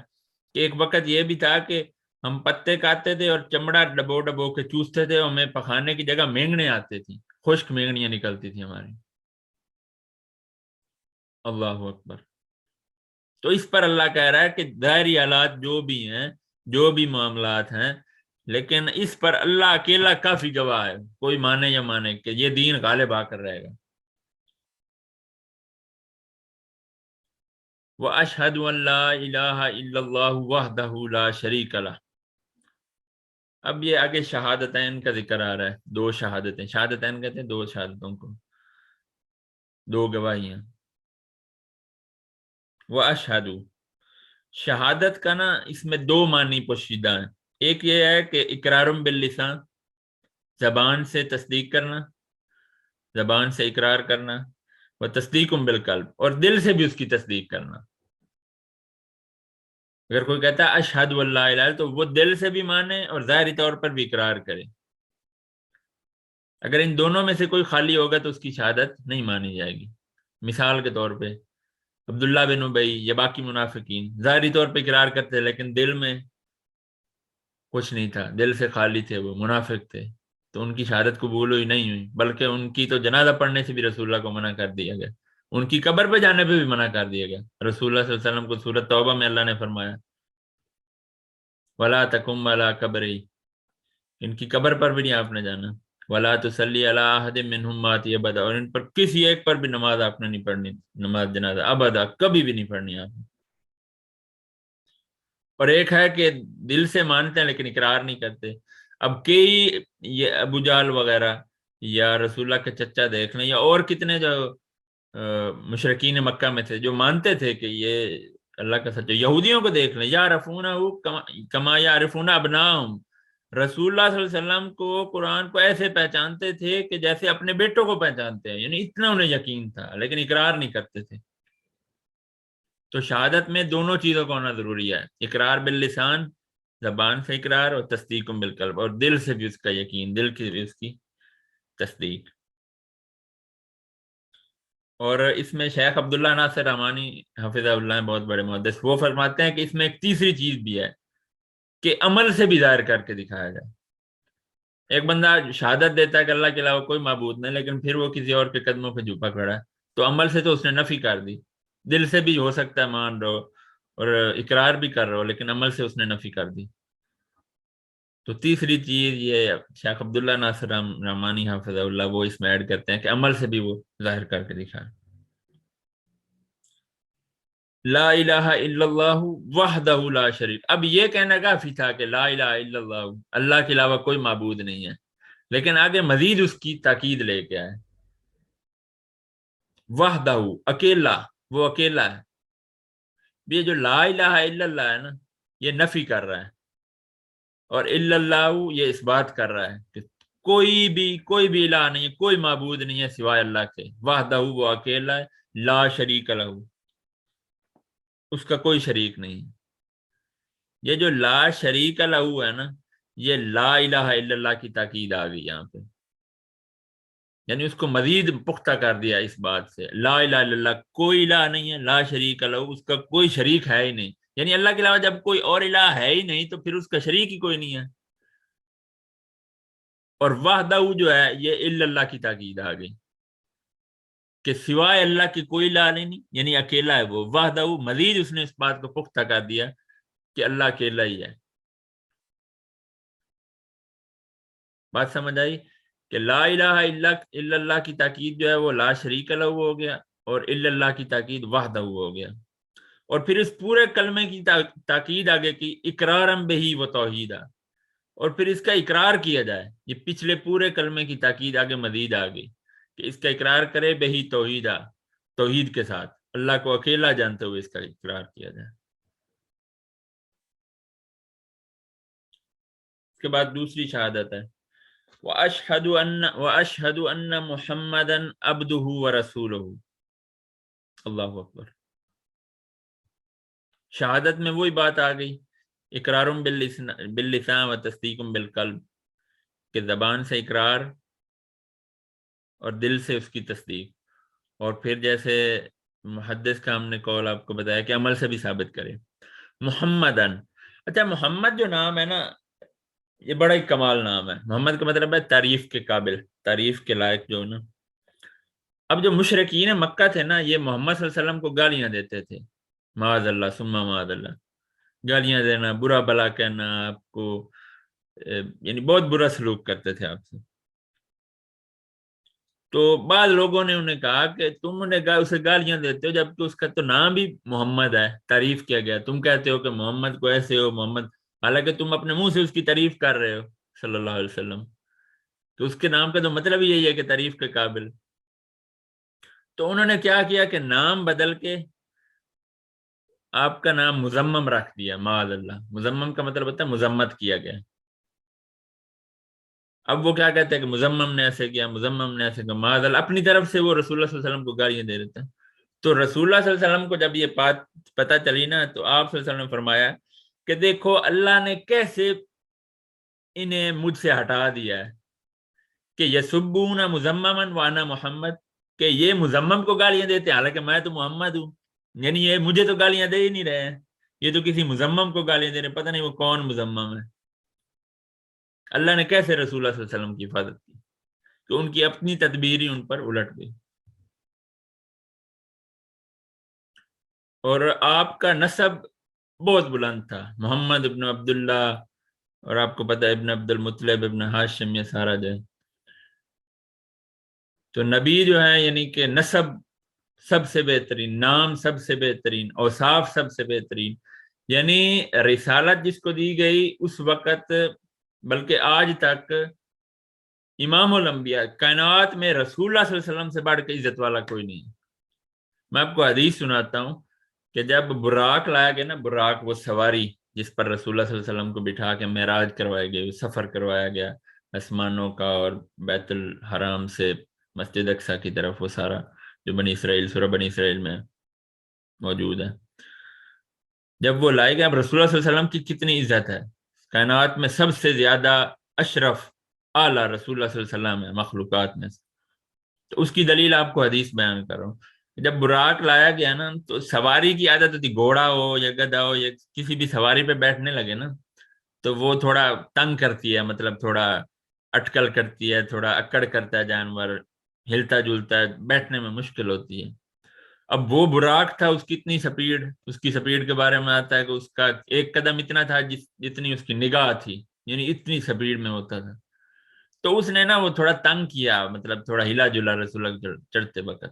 کہ ایک وقت یہ بھی تھا کہ ہم پتے کاٹتے تھے اور چمڑا ڈبو ڈبو کے چوستے تھے اور ہمیں پکانے کی جگہ مینگنے آتے تھیں، خشک مینگنیاں نکلتی تھیں ہماری۔ اللہ اکبر۔ تو اس پر اللہ کہہ رہا ہے کہ ظاہری حالات جو بھی ہیں، جو بھی معاملات ہیں، لیکن اس پر اللہ اکیلا کافی گواہ ہے، کوئی مانے یا مانے کہ یہ دین غالب آ کر رہے گا۔ وَأَشْهَدُ أَن لَا إِلَٰهَ إِلَّا اللَّهُ وَحْدَهُ لَا شَرِيكَ لَهُ۔ اب یہ آگے شہادتین کا ذکر آ رہا ہے، دو شہادتیں، شہادتین کہتے ہیں دو شہادتوں کو، دو گواہیاں۔ وَأَشْهَدُ، شہادت کا نا اس میں دو معنی پوشیدہ ہیں۔ ایک یہ ہے کہ اقرار باللسان، زبان سے تصدیق کرنا، زبان سے اقرار کرنا، وہ تصدیق بالقلب، اور دل سے بھی اس کی تصدیق کرنا۔ اگر کوئی کہتا ہے اشہد واللہ الہ، تو وہ دل سے بھی مانے اور ظاہری طور پر بھی اقرار کرے۔ اگر ان دونوں میں سے کوئی خالی ہوگا تو اس کی شہادت نہیں مانی جائے گی۔ مثال کے طور پہ عبداللہ بن ابی یا باقی منافقین ظاہری طور پہ اقرار کرتے لیکن دل میں کچھ نہیں تھا، دل سے خالی تھے، وہ منافق تھے، تو ان کی شہادت قبول ہوئی نہیں ہوئی، بلکہ ان کی تو جنازہ پڑھنے سے بھی رسول اللہ کو منع کر دیا گیا، ان کی قبر پہ جانے پہ بھی منع کر دیا گیا۔ رسول اللہ صلی اللہ علیہ وسلم کو سورۃ توبہ میں اللہ نے فرمایا وَلَا تَقُمْ عَلَىٰ قَبْرِهِ، ان کی قبر پر بھی نہیں آپ نے جانا، وَلَا تُصَلِّ عَلَىٰ أَحَدٍ مِّنْهُمْ مَاتَ أَبَدًا، اور ان پر کسی ایک پر بھی نماز آپ نے نہیں پڑھنی، نماز جنازہ ابدا کبھی بھی نہیں پڑھنی آپ نے۔ اور ایک ہے کہ دل سے مانتے ہیں لیکن اقرار نہیں کرتے۔ اب کئی یہ ابو جہل وغیرہ یا رسول اللہ کے چچا دیکھ لیں یا اور کتنے جو مشرکین مکہ میں تھے جو مانتے تھے کہ یہ اللہ کا سچا، یہودیوں کو دیکھ لیں، یعرفونہ کما یعرفون ابناہم، رسول اللہ صلی اللہ علیہ وسلم کو، قرآن کو ایسے پہچانتے تھے کہ جیسے اپنے بیٹوں کو پہچانتے ہیں، یعنی اتنا انہیں یقین تھا لیکن اقرار نہیں کرتے تھے۔ تو شہادت میں دونوں چیزوں کا ہونا ضروری ہے، اقرار باللسان، زبان سے اقرار، اور تصدیق بالقلب، اور دل سے بھی اس کا یقین، دل کی بھی اس کی تصدیق۔ اور اس میں شیخ عبداللہ ناصر رحمانی حفظہ اللہ بہت بڑے محدث، وہ فرماتے ہیں کہ اس میں ایک تیسری چیز بھی ہے کہ عمل سے بھی ظاہر کر کے دکھایا جائے۔ ایک بندہ شہادت دیتا ہے کہ اللہ کے علاوہ کوئی معبود نہیں، لیکن پھر وہ کسی اور کے قدموں پہ جھکا کھڑا ہے، تو عمل سے تو اس نے نفی کر دی، دل سے بھی ہو سکتا ہے مان رہو اور اقرار بھی کر رہا ہو لیکن عمل سے اس نے نفی کر دی۔ تو تیسری چیز یہ شیخ عبداللہ ناصر رحمانی حافظ اللہ وہ اس میں ایڈ کرتے ہیں کہ عمل سے بھی وہ ظاہر کر کے دکھائے۔ لا الہ الا اللہ وحدہ لا شریک، اب یہ کہنا کافی تھا کہ لا الہ الا اللہ، اللہ کے علاوہ کوئی معبود نہیں ہے، لیکن آگے مزید اس کی تاکید لے کے آئے، وحدہ، اکیلا، وہ اکیلا ہے۔ یہ جو لا الہ الا اللہ ہے نا، یہ نفی کر رہا ہے، اور الا اللہ یہ اس بات کر رہا ہے کہ کوئی بھی الہ نہیں ہے، کوئی معبود نہیں ہے سوائے اللہ کے، وحدہ وہ اکیلا ہے، لا شریک لہ اس کا کوئی شریک نہیں۔ یہ جو لا شریک لہ ہے نا، یہ لا الہ الا اللہ کی تاکید آ گئی یہاں پہ، یعنی اس کو مزید پختہ کر دیا اس بات سے، لا الہ الا اللہ، کوئی الہ نہیں ہے، لا شریک لہ اس کا کوئی شریک ہے ہی نہیں، یعنی اللہ کے علاوہ جب کوئی اور الہ ہے ہی نہیں تو پھر اس کا شریک ہی کوئی نہیں ہے۔ اور وحدہ جو ہے یہ الا اللہ کی تاکید آ گئی کہ سوائے اللہ کی کوئی الہ نہیں، یعنی اکیلا ہے وہ، وحدہ مزید اس نے اس بات کو پختہ کر دیا کہ اللہ اکیلا ہی ہے۔ بات سمجھ آئی کہ لا الہ الا اللہ کی تاکید جو ہے وہ لا شریک لہ ہو گیا، اور الا اللہ کی تاکید وحدہ ہو گیا، اور پھر اس پورے کلمے کی تاکید آگے کی اقرارم بہی و توحیدہ، اور پھر اس کا اقرار کیا جائے، یہ پچھلے پورے کلمے کی تاکید آگے مزید آ گئی کہ اس کا اقرار کرے بہی توحیدہ، توحید کے ساتھ اللہ کو اکیلا جانتے ہوئے اس کا اقرار کیا جائے۔ اس کے بعد دوسری شہادت ہے وَأَشْهَدُ أَنَّ مُحَمَّدًا عَبْدُهُ وَرَسُولُهُ۔ اللہ اکبر۔ شہادت میں وہی بات آ گئی، اقرار باللسان و تصدیق بالقلب، کہ زبان سے اقرار اور دل سے اس کی تصدیق، اور پھر جیسے محدث کا ہم نے قول آپ کو بتایا کہ عمل سے بھی ثابت کرے. محمدن، اچھا محمد جو نام ہے نا یہ بڑا ہی کمال نام ہے. محمد کا مطلب ہے تعریف کے قابل، تعریف کے لائق جو نا. اب جو مشرکین مکہ تھے نا یہ محمد صلی اللہ علیہ وسلم کو گالیاں دیتے تھے، معاذ اللہ ثم معاذ اللہ، گالیاں دینا، برا بلا کہنا آپ کو، یعنی بہت برا سلوک کرتے تھے آپ سے. تو بعض لوگوں نے انہیں کہا کہ تم انہیں اسے گالیاں دیتے ہو جبکہ اس کا تو نام بھی محمد ہے، تعریف کیا گیا، تم کہتے ہو کہ محمد کو ایسے ہو محمد، حالانکہ تم اپنے منہ سے اس کی تعریف کر رہے ہو صلی اللہ علیہ وسلم. تو اس کے نام کا تو مطلب ہی یہی ہے کہ تعریف کے قابل. تو انہوں نے کیا کیا کہ نام بدل کے آپ کا نام مزمم رکھ دیا، معاذ اللہ. مزمم کا مطلب ہوتا ہے مذمت کیا گیا. اب وہ کیا کہتے ہیں کہ مزمم نے ایسے کیا، مزمم نے ایسے کیا، معاذ اللہ، اپنی طرف سے وہ رسول اللہ صلی اللہ علیہ وسلم کو گالیاں دے دیتے ہیں. تو رسول اللہ صلی اللہ علیہ وسلم کو جب یہ بات پتہ چلی نا تو آپ صلی اللہ علیہ وسلم نے فرمایا کہ دیکھو اللہ نے کیسے انہیں مجھ سے ہٹا دیا ہے کہ یسبون مزممن وانا محمد، کہ یہ مزمم کو گالیاں دیتے ہیں حالانکہ میں تو محمد ہوں. یعنی یہ مجھے تو گالیاں دے ہی نہیں رہے ہیں، یہ تو کسی مزمم کو گالیاں دے رہے ہیں، پتہ نہیں وہ کون مزمم ہے. اللہ نے کیسے رسول اللہ صلی اللہ علیہ وسلم کی حفاظت کی کہ ان کی اپنی تدبیر ہی ان پر الٹ گئی. اور آپ کا نسب بہت بلند تھا، محمد ابن عبداللہ، اور آپ کو پتہ ہے ابن عبد المطلب ابن ہاشم، یہ سارا جو ہے. تو نبی جو ہے یعنی کہ نسب سب سے بہترین، نام سب سے بہترین، اوصاف سب سے بہترین. یعنی رسالت جس کو دی گئی اس وقت بلکہ آج تک امام الانبیاء کائنات میں رسول اللہ صلی اللہ علیہ وسلم سے بڑھ کے عزت والا کوئی نہیں. میں آپ کو حدیث سناتا ہوں کہ جب براق لایا گیا نا، براق وہ سواری جس پر رسول اللہ صلی اللہ علیہ وسلم کو بٹھا کے معراج کروایا گیا، سفر کروایا گیا آسمانوں کا اور بیت الحرام سے مسجد اقصی کی طرف، وہ سارا جو بنی اسرائیل، سورہ بنی اسرائیل میں موجود ہے. جب وہ لائے گئے، اب رسول اللہ صلی اللہ علیہ وسلم کی کتنی عزت ہے، کائنات میں سب سے زیادہ اشرف اعلیٰ رسول اللہ صلی اللہ علیہ وسلم ہے مخلوقات میں سے. تو اس کی دلیل آپ کو حدیث بیان کر رہا ہوں. جب براق لایا گیا نا تو سواری کی عادت ہوتی، گھوڑا ہو یا گدھا ہو یا کسی بھی سواری پہ بیٹھنے لگے نا تو وہ تھوڑا تنگ کرتی ہے، مطلب تھوڑا اٹکل کرتی ہے، تھوڑا اکڑ کرتا ہے جانور، ہلتا جلتا ہے، بیٹھنے میں مشکل ہوتی ہے. اب وہ براق تھا، اس کی اتنی سپیڈ، اس کی سپیڈ کے بارے میں آتا ہے کہ اس کا ایک قدم اتنا تھا جتنی اس کی نگاہ تھی، یعنی اتنی سپیڈ میں ہوتا تھا. تو اس نے نا وہ تھوڑا تنگ کیا، مطلب تھوڑا ہلا جلا رسول اللہ چڑھتے وقت.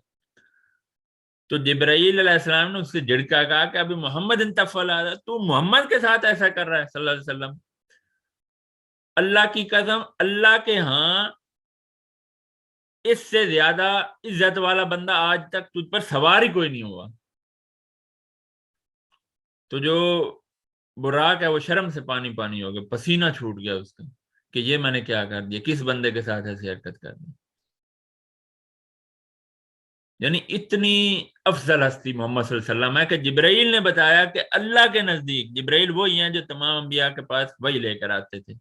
تو جبرائیل علیہ السلام نے اس سے جھڑکا، کہا کہ ابھی محمد انتفل آدھا، تو محمد کے ساتھ ایسا کر رہا ہے صلی اللہ علیہ وسلم. اللہ کی قسم، اللہ کے ہاں اس سے زیادہ عزت والا بندہ آج تک تجھ پر سوار ہی کوئی نہیں ہوا. تو جو براق ہے وہ شرم سے پانی پانی ہو گیا، پسینہ چھوٹ گیا اس کا کہ یہ میں نے کیا کر دیا، کس بندے کے ساتھ ایسی حرکت کر دی. یعنی اتنی افضل ہستی محمد صلی اللہ علیہ وسلم ہے کہ جبرائیل نے بتایا کہ اللہ کے نزدیک، جبرائیل وہی ہیں جو تمام انبیاء کے پاس وہی لے کر آتے تھے،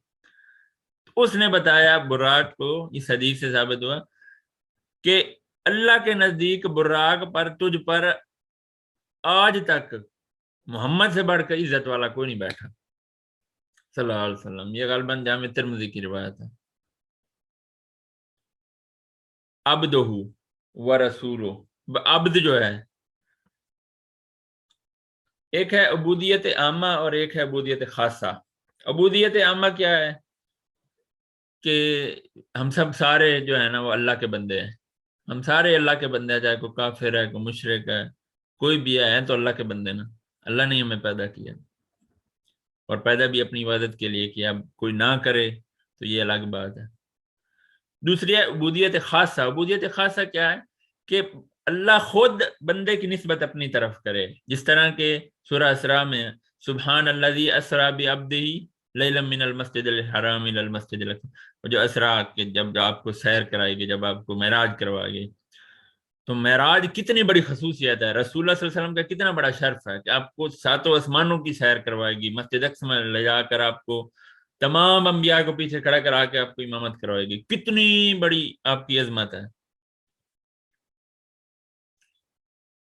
اس نے بتایا براق کو، اس حدیث سے ثابت ہوا کہ اللہ کے نزدیک براق پر، تجھ پر آج تک محمد سے بڑھ کر عزت والا کوئی نہیں بیٹھا صلی اللہ علیہ وسلم. یہ غالباً جامع ترمذی کی روایت ہے. عبدہ و رسولہ، عبد جو ہے ایک ہے عبودیت عامہ اور ایک ہے عبودیت خاصہ. عبودیت عامہ کیا ہے کہ ہم سب سارے جو ہے نا وہ اللہ کے بندے ہیں، ہم سارے اللہ کے بندے ہیں، چاہے کوئی کافر ہے، کوئی مشرک ہے، کوئی بھی ہے تو اللہ کے بندے نا. اللہ نے ہمیں پیدا کیا اور پیدا بھی اپنی عبادت کے لیے کیا، اب کوئی نہ کرے تو یہ الگ بات ہے. دوسری ہے عبودیت خاصہ. عبودیت خاصہ کیا ہے کہ اللہ خود بندے کی نسبت اپنی طرف کرے، جس طرح کہ سورہ اسراء میں سبحان الذی اسریٰ بعبدہ لیلا من المسجد الحرام الی المسجد الاقصی، جو اسراء کے جب آپ کو سیر کرائے گی، جب آپ کو معراج کروائے گی، تو معراج کتنی بڑی خصوصیت ہے، رسول اللہ صلی اللہ علیہ وسلم کا کتنا بڑا شرف ہے کہ آپ کو ساتوں آسمانوں کی سیر کروائے گی، مسجد اقصی میں لے جا کر آپ کو تمام انبیاء کو پیچھے کھڑا کرا کے آپ کو امامت کروائے گی. کتنی بڑی آپ کی عظمت ہے.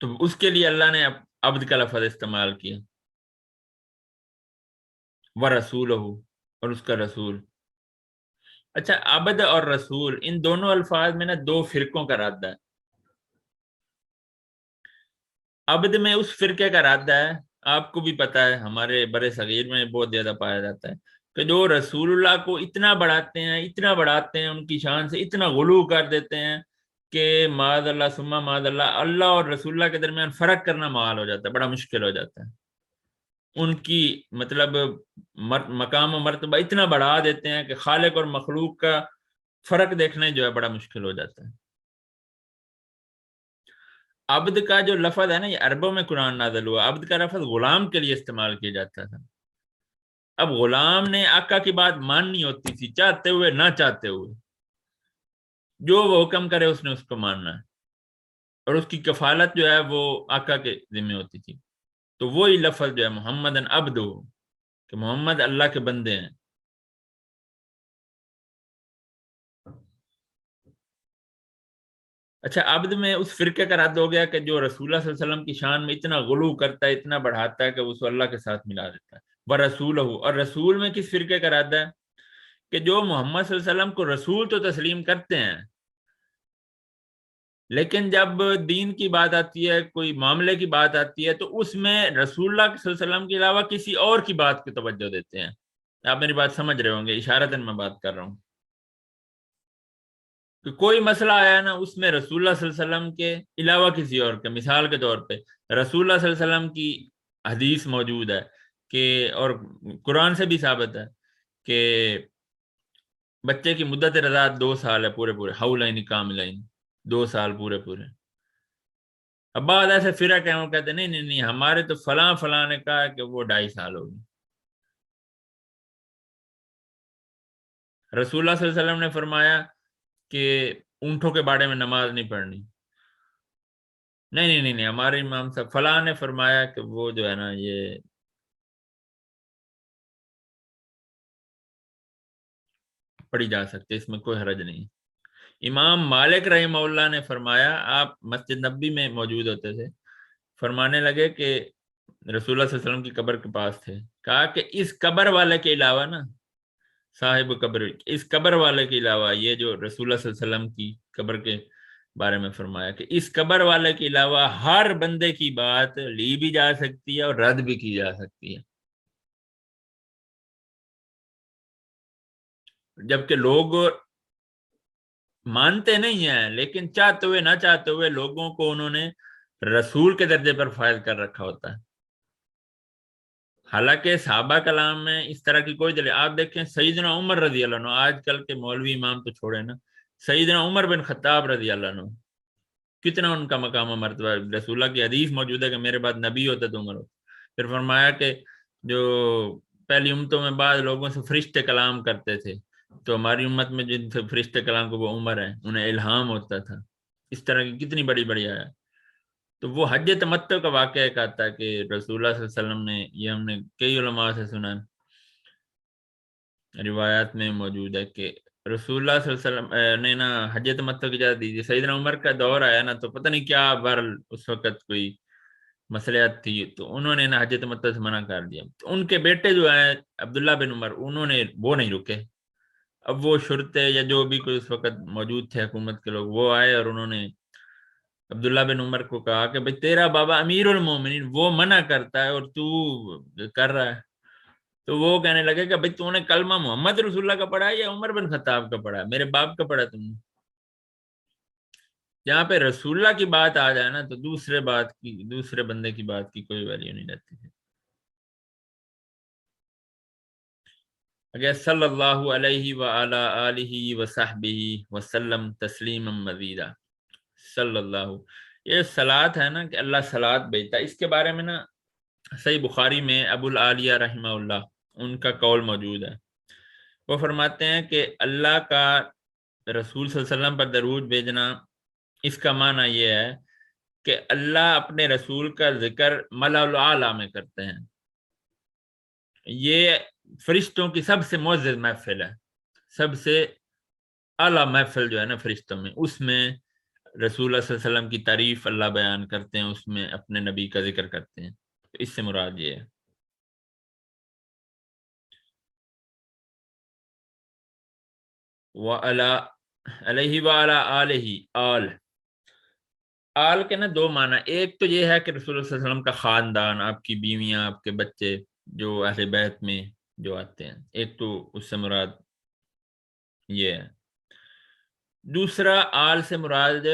تو اس کے لیے اللہ نے عبد کا لفظ استعمال کیا، وَرَسُولُهُ، اور اس کا رسول۔ اچھا، عبد اور رسول ان دونوں الفاظ میں نا دو فرقوں کا رد ہے۔ عبد میں اس فرقے کا رد ہے، آپ کو بھی پتا ہے ہمارے بر صغیر میں بہت زیادہ پایا جاتا ہے، کہ جو رسول اللہ کو اتنا بڑھاتے ہیں، اتنا بڑھاتے ہیں، ان کی شان سے اتنا غلو کر دیتے ہیں کہ معاذ اللہ ثم معاذ اللہ، اللہ اور رسول اللہ کے درمیان فرق کرنا محال ہو جاتا ہے، بڑا مشکل ہو جاتا ہے۔ ان کی مطلب مقام و مرتبہ اتنا بڑھا دیتے ہیں کہ خالق اور مخلوق کا فرق دیکھنا جو ہے بڑا مشکل ہو جاتا ہے۔ عبد کا جو لفظ ہے نا، یہ عربوں میں قرآن نازل ہوا، عبد کا لفظ غلام کے لیے استعمال کیا جاتا تھا۔ اب غلام نے آقا کی بات ماننی ہوتی تھی، چاہتے ہوئے نہ چاہتے ہوئے، جو وہ حکم کرے اس نے اس کو ماننا ہے، اور اس کی کفالت جو ہے وہ آقا کے ذمہ ہوتی تھی۔ تو وہی لفظ جو ہے محمد عبدہ، کہ محمد اللہ کے بندے ہیں۔ اچھا، عبد میں اس فرقے کا رد ہو گیا کہ جو رسول اللہ صلی اللہ علیہ وسلم کی شان میں اتنا غلو کرتا ہے، اتنا بڑھاتا ہے کہ اس کو اللہ کے ساتھ ملا دیتا ہے۔ وَرَسُولُهُ، اور رسول میں کس فرقے کا رد ہے؟ کہ جو محمد صلی اللہ علیہ وسلم کو رسول تو تسلیم کرتے ہیں، لیکن جب دین کی بات آتی ہے، کوئی معاملے کی بات آتی ہے، تو اس میں رسول اللہ صلی اللہ علیہ وسلم کے علاوہ کسی اور کی بات کی توجہ دیتے ہیں۔ آپ میری بات سمجھ رہے ہوں گے، اشارتاً میں بات کر رہا ہوں کہ کوئی مسئلہ آیا نا، اس میں رسول اللہ صلی اللہ علیہ وسلم کے علاوہ کسی اور کے، مثال کے طور پہ رسول اللہ صلی اللہ علیہ وسلم کی حدیث موجود ہے کہ، اور قرآن سے بھی ثابت ہے کہ بچے کی مدت رضاعت 2 سال ہے پورے پورے، حولین کاملین، 2 سال پورے پورے۔ اب بعد ایسے فرق ہیں، وہ کہتے ہیں نہیں نہیں نہیں، ہمارے تو فلاں فلاں نے کہا کہ وہ 2.5 سال ہوگی۔ رسول اللہ صلی اللہ علیہ وسلم نے فرمایا کہ اونٹوں کے باڑے میں نماز نہیں پڑھنی، نہیں نہیں نہیں نہیں، ہمارے امام صاحب فلاں نے فرمایا کہ وہ جو ہے نا یہ پڑھی جا سکتی، اس میں کوئی حرج نہیں۔ امام مالک رحمہ اللہ نے فرمایا، آپ مسجد نبی میں موجود ہوتے تھے، فرمانے لگے کہ رسول اللہ صلی اللہ علیہ وسلم کی قبر کے پاس تھے، کہا کہ اس قبر والے کے علاوہ نا، صاحب قبر، اس قبر والے کے علاوہ، یہ جو رسول اللہ صلی اللہ علیہ وسلم کی قبر کے بارے میں فرمایا کہ اس قبر والے کے علاوہ ہر بندے کی بات لی بھی جا سکتی ہے اور رد بھی کی جا سکتی ہے۔ جبکہ لوگ مانتے نہیں ہیں، لیکن چاہتے ہوئے نہ چاہتے ہوئے لوگوں کو انہوں نے رسول کے درجے پر فائز کر رکھا ہوتا ہے۔ حالانکہ صحابہ کلام میں اس طرح کی کوئی دلیل، آپ دیکھیں سیدنا عمر رضی اللہ عنہ، آج کل کے مولوی امام تو چھوڑے نا، سیدنا عمر بن خطاب رضی اللہ عنہ، کتنا ان کا مقام و مرتبہ، رسول اللہ کی حدیث موجود ہے کہ میرے بعد نبی ہوتا تو عمر ہوتا۔ پھر فرمایا کہ جو پہلی امتوں میں بعض لوگوں سے فرشتے کلام کرتے تھے، تو ہماری امت میں جن سے فرشتے کلام کو وہ عمر ہیں، انہیں الہام ہوتا تھا۔ اس طرح کی کتنی بڑی بڑی آیا۔ تو وہ حج تمتع کا واقعہ ایک آتا ہے کہ رسول اللہ صلی اللہ علیہ وسلم نے، یہ ہم نے کئی علماء سے سنا، روایات میں موجود ہے کہ رسول اللہ صلی اللہ علیہ وسلم نے نا حج تمتع کی اجازت دی، سیدنا عمر کا دور آیا نا، تو پتہ نہیں کیا بہرحال اس وقت کوئی مسئلات تھی، تو انہوں نے نا حج تمتع سے منع کر دیا۔ تو ان کے بیٹے جو ہیں عبداللہ بن عمر، انہوں نے وہ نہیں رکے۔ اب وہ شرطے یا جو بھی کوئی اس وقت موجود تھے حکومت کے لوگ، وہ آئے اور انہوں نے عبداللہ بن عمر کو کہا کہ بھئی تیرا بابا امیر المومنین وہ منع کرتا ہے اور تو کر رہا ہے۔ تو وہ کہنے لگے کہ بھئی تو نے کلمہ محمد رسول اللہ کا پڑھا ہے یا عمر بن خطاب کا پڑھا ہے؟ میرے باپ کا پڑھا تم نے۔ جہاں پہ رسول اللہ کی بات آ جائے نا، تو دوسرے بندے کی بات کی کوئی ویلیو نہیں رہتی ہے۔ اگر صلی اللہ علیہ وآلہ آلہ وصحبہ وسلم تسلیما مزیدا، صلی اللہ، یہ صلاۃ ہے نا کہ اللہ صلاۃ بھیجتا ہے۔ اس کے بارے میں نا صحیح بخاری میں ابو العالیہ رحمہ اللہ، ان کا قول موجود ہے، وہ فرماتے ہیں کہ اللہ کا رسول صلی اللہ علیہ وسلم پر درود بھیجنا، اس کا معنی یہ ہے کہ اللہ اپنے رسول کا ذکر ملأ الاعلیٰ میں کرتے ہیں۔ یہ فرشتوں کی سب سے معزز محفل ہے، سب سے اعلیٰ محفل جو ہے نا فرشتوں میں، اس میں رسول اللہ صلی اللہ علیہ وسلم کی تعریف اللہ بیان کرتے ہیں، اس میں اپنے نبی کا ذکر کرتے ہیں، تو اس سے مراد یہ ہے۔ وَعَلَى علیہ وَعَلَى آلہ، آل کے نا دو معنی، ایک تو یہ ہے کہ رسول اللہ صلی اللہ علیہ وسلم کا خاندان، آپ کی بیویاں، آپ کے بچے جو اہل بیت میں جو آتے ہیں، ایک تو اس سے مراد یہ ہے۔ دوسرا آل سے مراد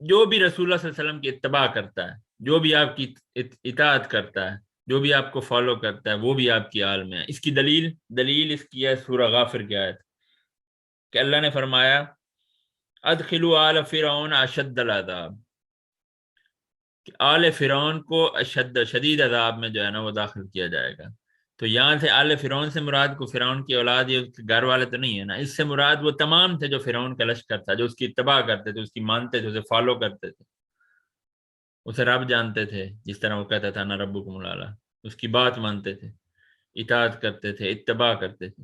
جو بھی رسول اللہ صلی اللہ علیہ وسلم کی اتباع کرتا ہے، جو بھی آپ کی اطاعت کرتا ہے، جو بھی آپ کو فالو کرتا ہے، وہ بھی آپ کی آل میں ہے۔ اس کی دلیل اس کی ہے سورہ غافر کی آیت کہ اللہ نے فرمایا ادخلوا آل فرعون اشد العذاب، کہ آل فرعون کو شدید عذاب میں جو ہے نا وہ داخل کیا جائے گا۔ تو یہاں سے آل فرعون سے مراد کو فرعون کی اولاد یا اس کے گھر والے تو نہیں ہے نا، اس سے مراد وہ تمام تھے جو فرعون کا لشکر تھا، جو اس کی اتباع کرتے تھے، اس کی مانتے تھے، اسے فالو کرتے تھے، اسے رب جانتے تھے، جس طرح وہ کہتا تھا نا ربکم الاعلی، اس کی بات مانتے تھے، اطاعت کرتے تھے، اتباع کرتے تھے۔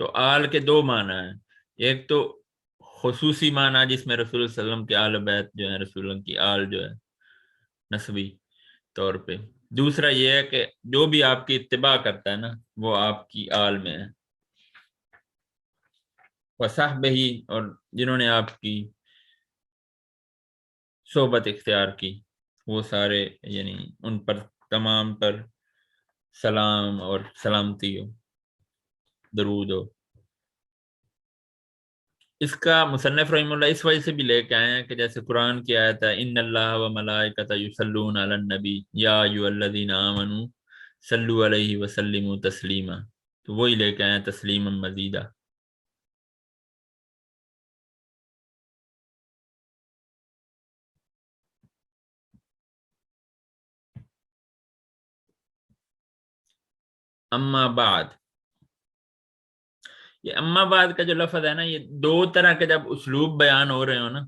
تو آل کے دو معنی ہیں، ایک تو خصوصی معنی جس میں رسول اللہ صلی اللہ علیہ وسلم کے آل بیت جو ہے، رسول اللہ کی آل جو ہے نسبی طور پہ، دوسرا یہ ہے کہ جو بھی آپ کی اتباع کرتا ہے نا وہ آپ کی آل میں ہے۔ وصحبہ، اور جنہوں نے آپ کی صحبت اختیار کی، وہ سارے یعنی ان پر تمام پر سلام اور سلامتی ہو، درود ہو۔ اس کا مصنف رحمہ اللہ اس وجہ سے بھی لے کے آئے ہیں کہ جیسے قرآن کی آیت ہے ان اللہ و ملائکۃ یصلون علی النبی یا ایھا الذین آمنوا صلوا علیہ وسلموا تسلیما، تو وہی لے کے آئے ہیں تسلیما مزیدا۔ اما بعد، یہ اما بعد کا جو لفظ ہے نا، یہ دو طرح کے جب اسلوب بیان ہو رہے ہو نا،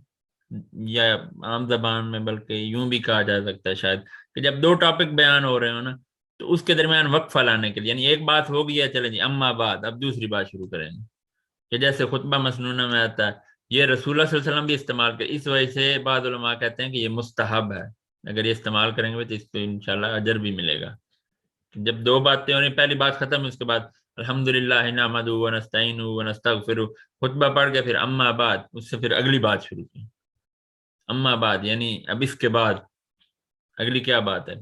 یا عام زبان میں بلکہ یوں بھی کہا جا سکتا ہے شاید کہ جب دو ٹاپک بیان ہو رہے ہو نا تو اس کے درمیان وقفہ لانے کے لیے، یعنی ایک بات ہو گئی ہے چلیں جی اما بعد، اب دوسری بات شروع کریں گے، کہ جیسے خطبہ مسنونہ میں آتا ہے، یہ رسول اللہ صلی اللہ علیہ وسلم بھی استعمال کرے، اس وجہ سے بعض علماء کہتے ہیں کہ یہ مستحب ہے، اگر یہ استعمال کریں گے تو اس کو انشاءاللہ اجر بھی ملے گا۔ جب دو باتیں ہو رہی، پہلی بات ختم، اس کے بعد الحمدللہ نحمدہ ونستعینہ ونستغفرہ، خطبہ پڑھ کے پھر اما بعد، اس سے پھر اگلی بات شروع کی، اما بعد یعنی اب اس کے بعد اگلی کیا بات ہے۔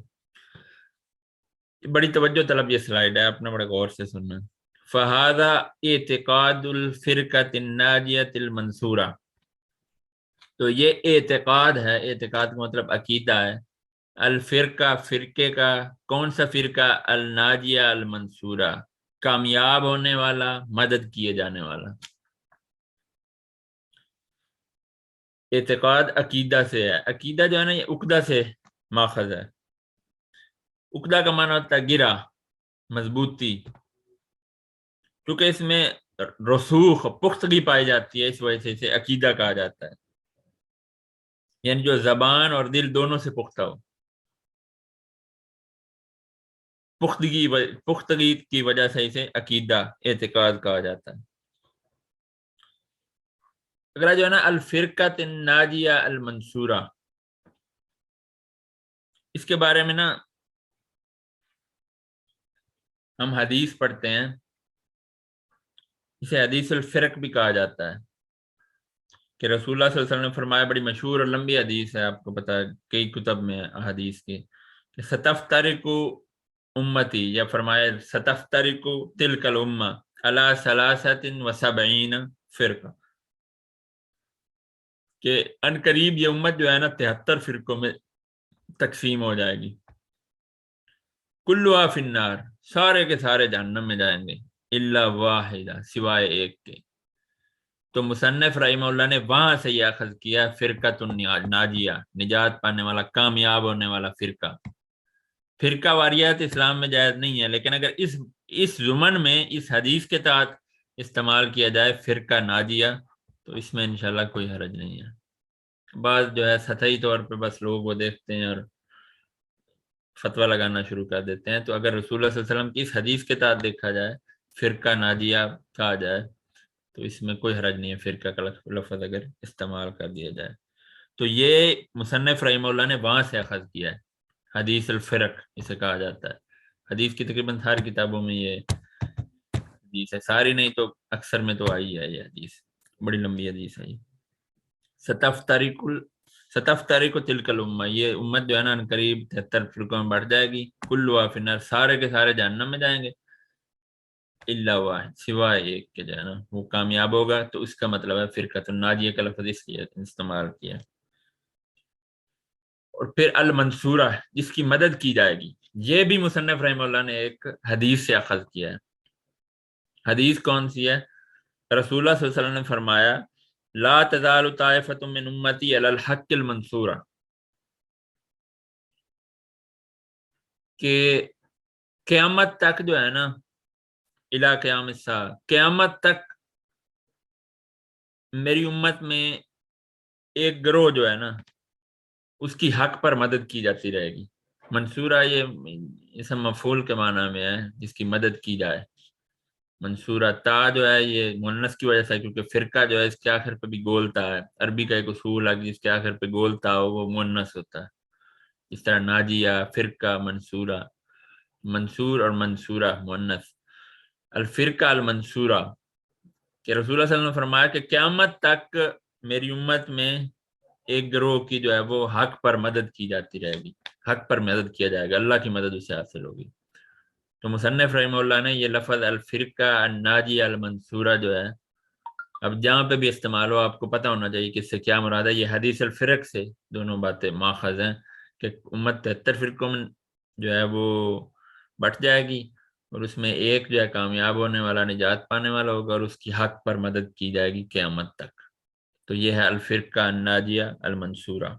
بڑی توجہ طلب یہ سلائیڈ ہے، اپنا بڑے غور سے سننا۔ فہذا اعتقاد الفرقۃ الناجیۃ المنصورہ، تو یہ اعتقاد ہے، اعتقاد کا مطلب عقیدہ ہے، الفرقہ فرقے کا، کون سا فرقہ، الناجیہ المنصورہ، کامیاب ہونے والا، مدد کیے جانے والا۔ اعتقاد عقیدہ سے ہے، عقیدہ جو ہے نا یہ عقدہ سے ماخذ ہے، عقدہ کا معنی ہوتا ہے گرا، مضبوطی، کیونکہ اس میں رسوخ پختگی پائی جاتی ہے، اس وجہ سے اسے عقیدہ کہا جاتا ہے، یعنی جو زبان اور دل دونوں سے پختہ ہو، پختگی کی وجہ سے اسے عقیدہ اعتقاد کہا جاتا ہے۔ اگلا جو ہے نا الفرقۃ الناجیہ المنصورہ، اس کے بارے میں نا ہم حدیث پڑھتے ہیں، اسے حدیث الفرق بھی کہا جاتا ہے، کہ رسول اللہ صلی اللہ علیہ وسلم نے فرمایا، بڑی مشہور اور لمبی حدیث ہے، آپ کو پتا ہے کئی کتب میں حدیث کی، کہ ستفترق امتی، یا فرمایا ستفترق تلک الامہ علی ثلاثۃ وسبعین فرقہ، کہ ان قریب یہ امت جو ہے نا 73 فرقوں میں تقسیم ہو جائے گی، کلھا فی النار، سارے کے سارے جہنم میں جائیں گے، الا واحدہ، سوائے ایک کے۔ تو مصنف رحمہ اللہ نے وہاں سے یہ اخذ کیا فرقۃ الناجیہ، نجات پانے والا، کامیاب ہونے والا فرقہ۔ فرقہ واریت اسلام میں جائز نہیں ہے، لیکن اگر اس ضمن میں اس حدیث کے تحت استعمال کیا جائے فرقہ ناجیہ تو اس میں انشاءاللہ کوئی حرج نہیں ہے۔ بعض جو ہے سطحی طور پہ بس لوگ وہ دیکھتے ہیں اور فتویٰ لگانا شروع کر دیتے ہیں، تو اگر رسول اللہ صلی اللہ علیہ وسلم کی اس حدیث کے تحت دیکھا جائے، فرقہ ناجیہ کہا جائے، تو اس میں کوئی حرج نہیں ہے فرقہ کا لفظ اگر استعمال کر دیا جائے. تو یہ مصنف رحمہ اللہ نے وہاں سے اخذ کیا ہے، حدیث الفرق اسے کہا جاتا ہے. حدیث کی تقریباً ساری کتابوں میں یہ حدیث ہے، ساری نہیں تو اکثر میں تو آئی ہے یہ حدیث، بڑی لمبی حدیث ہے یہ. ستفترق تلک الامہ، یہ امت جو ہے نا قریب 73 فرقوں میں بڑھ جائے گی. کلها فی النار، سارے کے سارے جہنم میں جائیں گے. الا واحد، سوائے ایک کے جو ہے نا وہ کامیاب ہوگا. تو اس کا مطلب ہے فرقۃ الناجیہ کا لفظ اس لیے استعمال کیا. اور پھر المنصورہ، جس کی مدد کی جائے گی. یہ بھی مصنف رحمہ اللہ نے ایک حدیث سے اخذ کیا ہے. حدیث کون سی ہے؟ رسول اللہ صلی اللہ علیہ وسلم نے فرمایا لا تزال طائفۃ من امتی علی الحق المنصورہ، کہ قیامت تک جو ہے نا الی قیام الساعہ، قیامت تک میری امت میں ایک گروہ جو ہے نا اس کی حق پر مدد کی جاتی رہے گی. منصورہ یہ اسم مفعول کے معنی میں ہے، جس کی مدد کی جائے. منصورہ تا جو ہے یہ مؤنث کی وجہ سے، کیونکہ فرقہ جو ہے اس کے آخر پہ بھی گولتا ہے. عربی کا ایک اصول ہے جس کے آخر پہ گولتا ہو وہ مؤنث ہوتا ہے. اس طرح ناجیہ، فرقہ، منصورہ، منصور اور منصورہ مؤنث. الفرقہ المنصورہ، کہ رسول اللہ صلی اللہ علیہ وسلم نے فرمایا کہ قیامت تک میری امت میں ایک گروہ کی جو ہے وہ حق پر مدد کی جاتی رہے گی، حق پر مدد کیا جائے گا، اللہ کی مدد اسے حاصل ہوگی. تو مصنف رحمہ اللہ نے یہ لفظ الفرقہ الناجیہ المنصورہ جو ہے، اب جہاں پہ بھی استعمال ہو آپ کو پتہ ہونا چاہیے کہ اس سے کیا مراد ہے. یہ حدیث الفرق سے دونوں باتیں ماخذ ہیں، کہ امت 73 فرقوں میں جو ہے وہ بٹ جائے گی، اور اس میں ایک جو ہے کامیاب ہونے والا، نجات پانے والا ہوگا، اور اس کی حق پر مدد کی جائے گی قیامت تک. تو یہ ہے الفرقہ الناجیہ المنصورہ.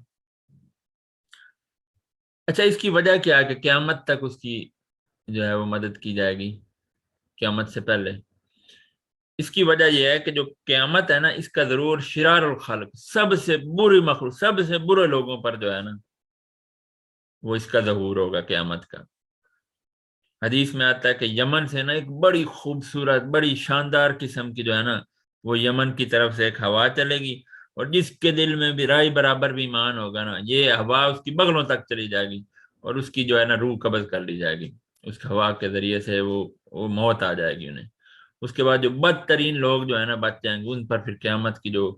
اچھا، اس کی وجہ کیا ہے کہ قیامت تک اس کی جو ہے وہ مدد کی جائے گی قیامت سے پہلے؟ اس کی وجہ یہ ہے کہ جو قیامت ہے نا اس کا ضرور شرار الخلق، سب سے بری مخلوق، سب سے برے لوگوں پر جو ہے نا وہ اس کا ظہور ہوگا قیامت کا. حدیث میں آتا ہے کہ یمن سے نا ایک بڑی خوبصورت، بڑی شاندار قسم کی جو ہے نا وہ یمن کی طرف سے ایک ہوا چلے گی، اور جس کے دل میں بھی رائی برابر بھی ایمان ہوگا نا یہ ہوا اس کی بغلوں تک چلی جائے گی، اور اس کی جو ہے نا روح قبض کر لی جائے گی. اس ہوا کے ذریعے سے وہ موت آ جائے گی انہیں. اس کے بعد جو بدترین لوگ جو ہے نا بچ جائیں گے، ان پر پھر قیامت کی جو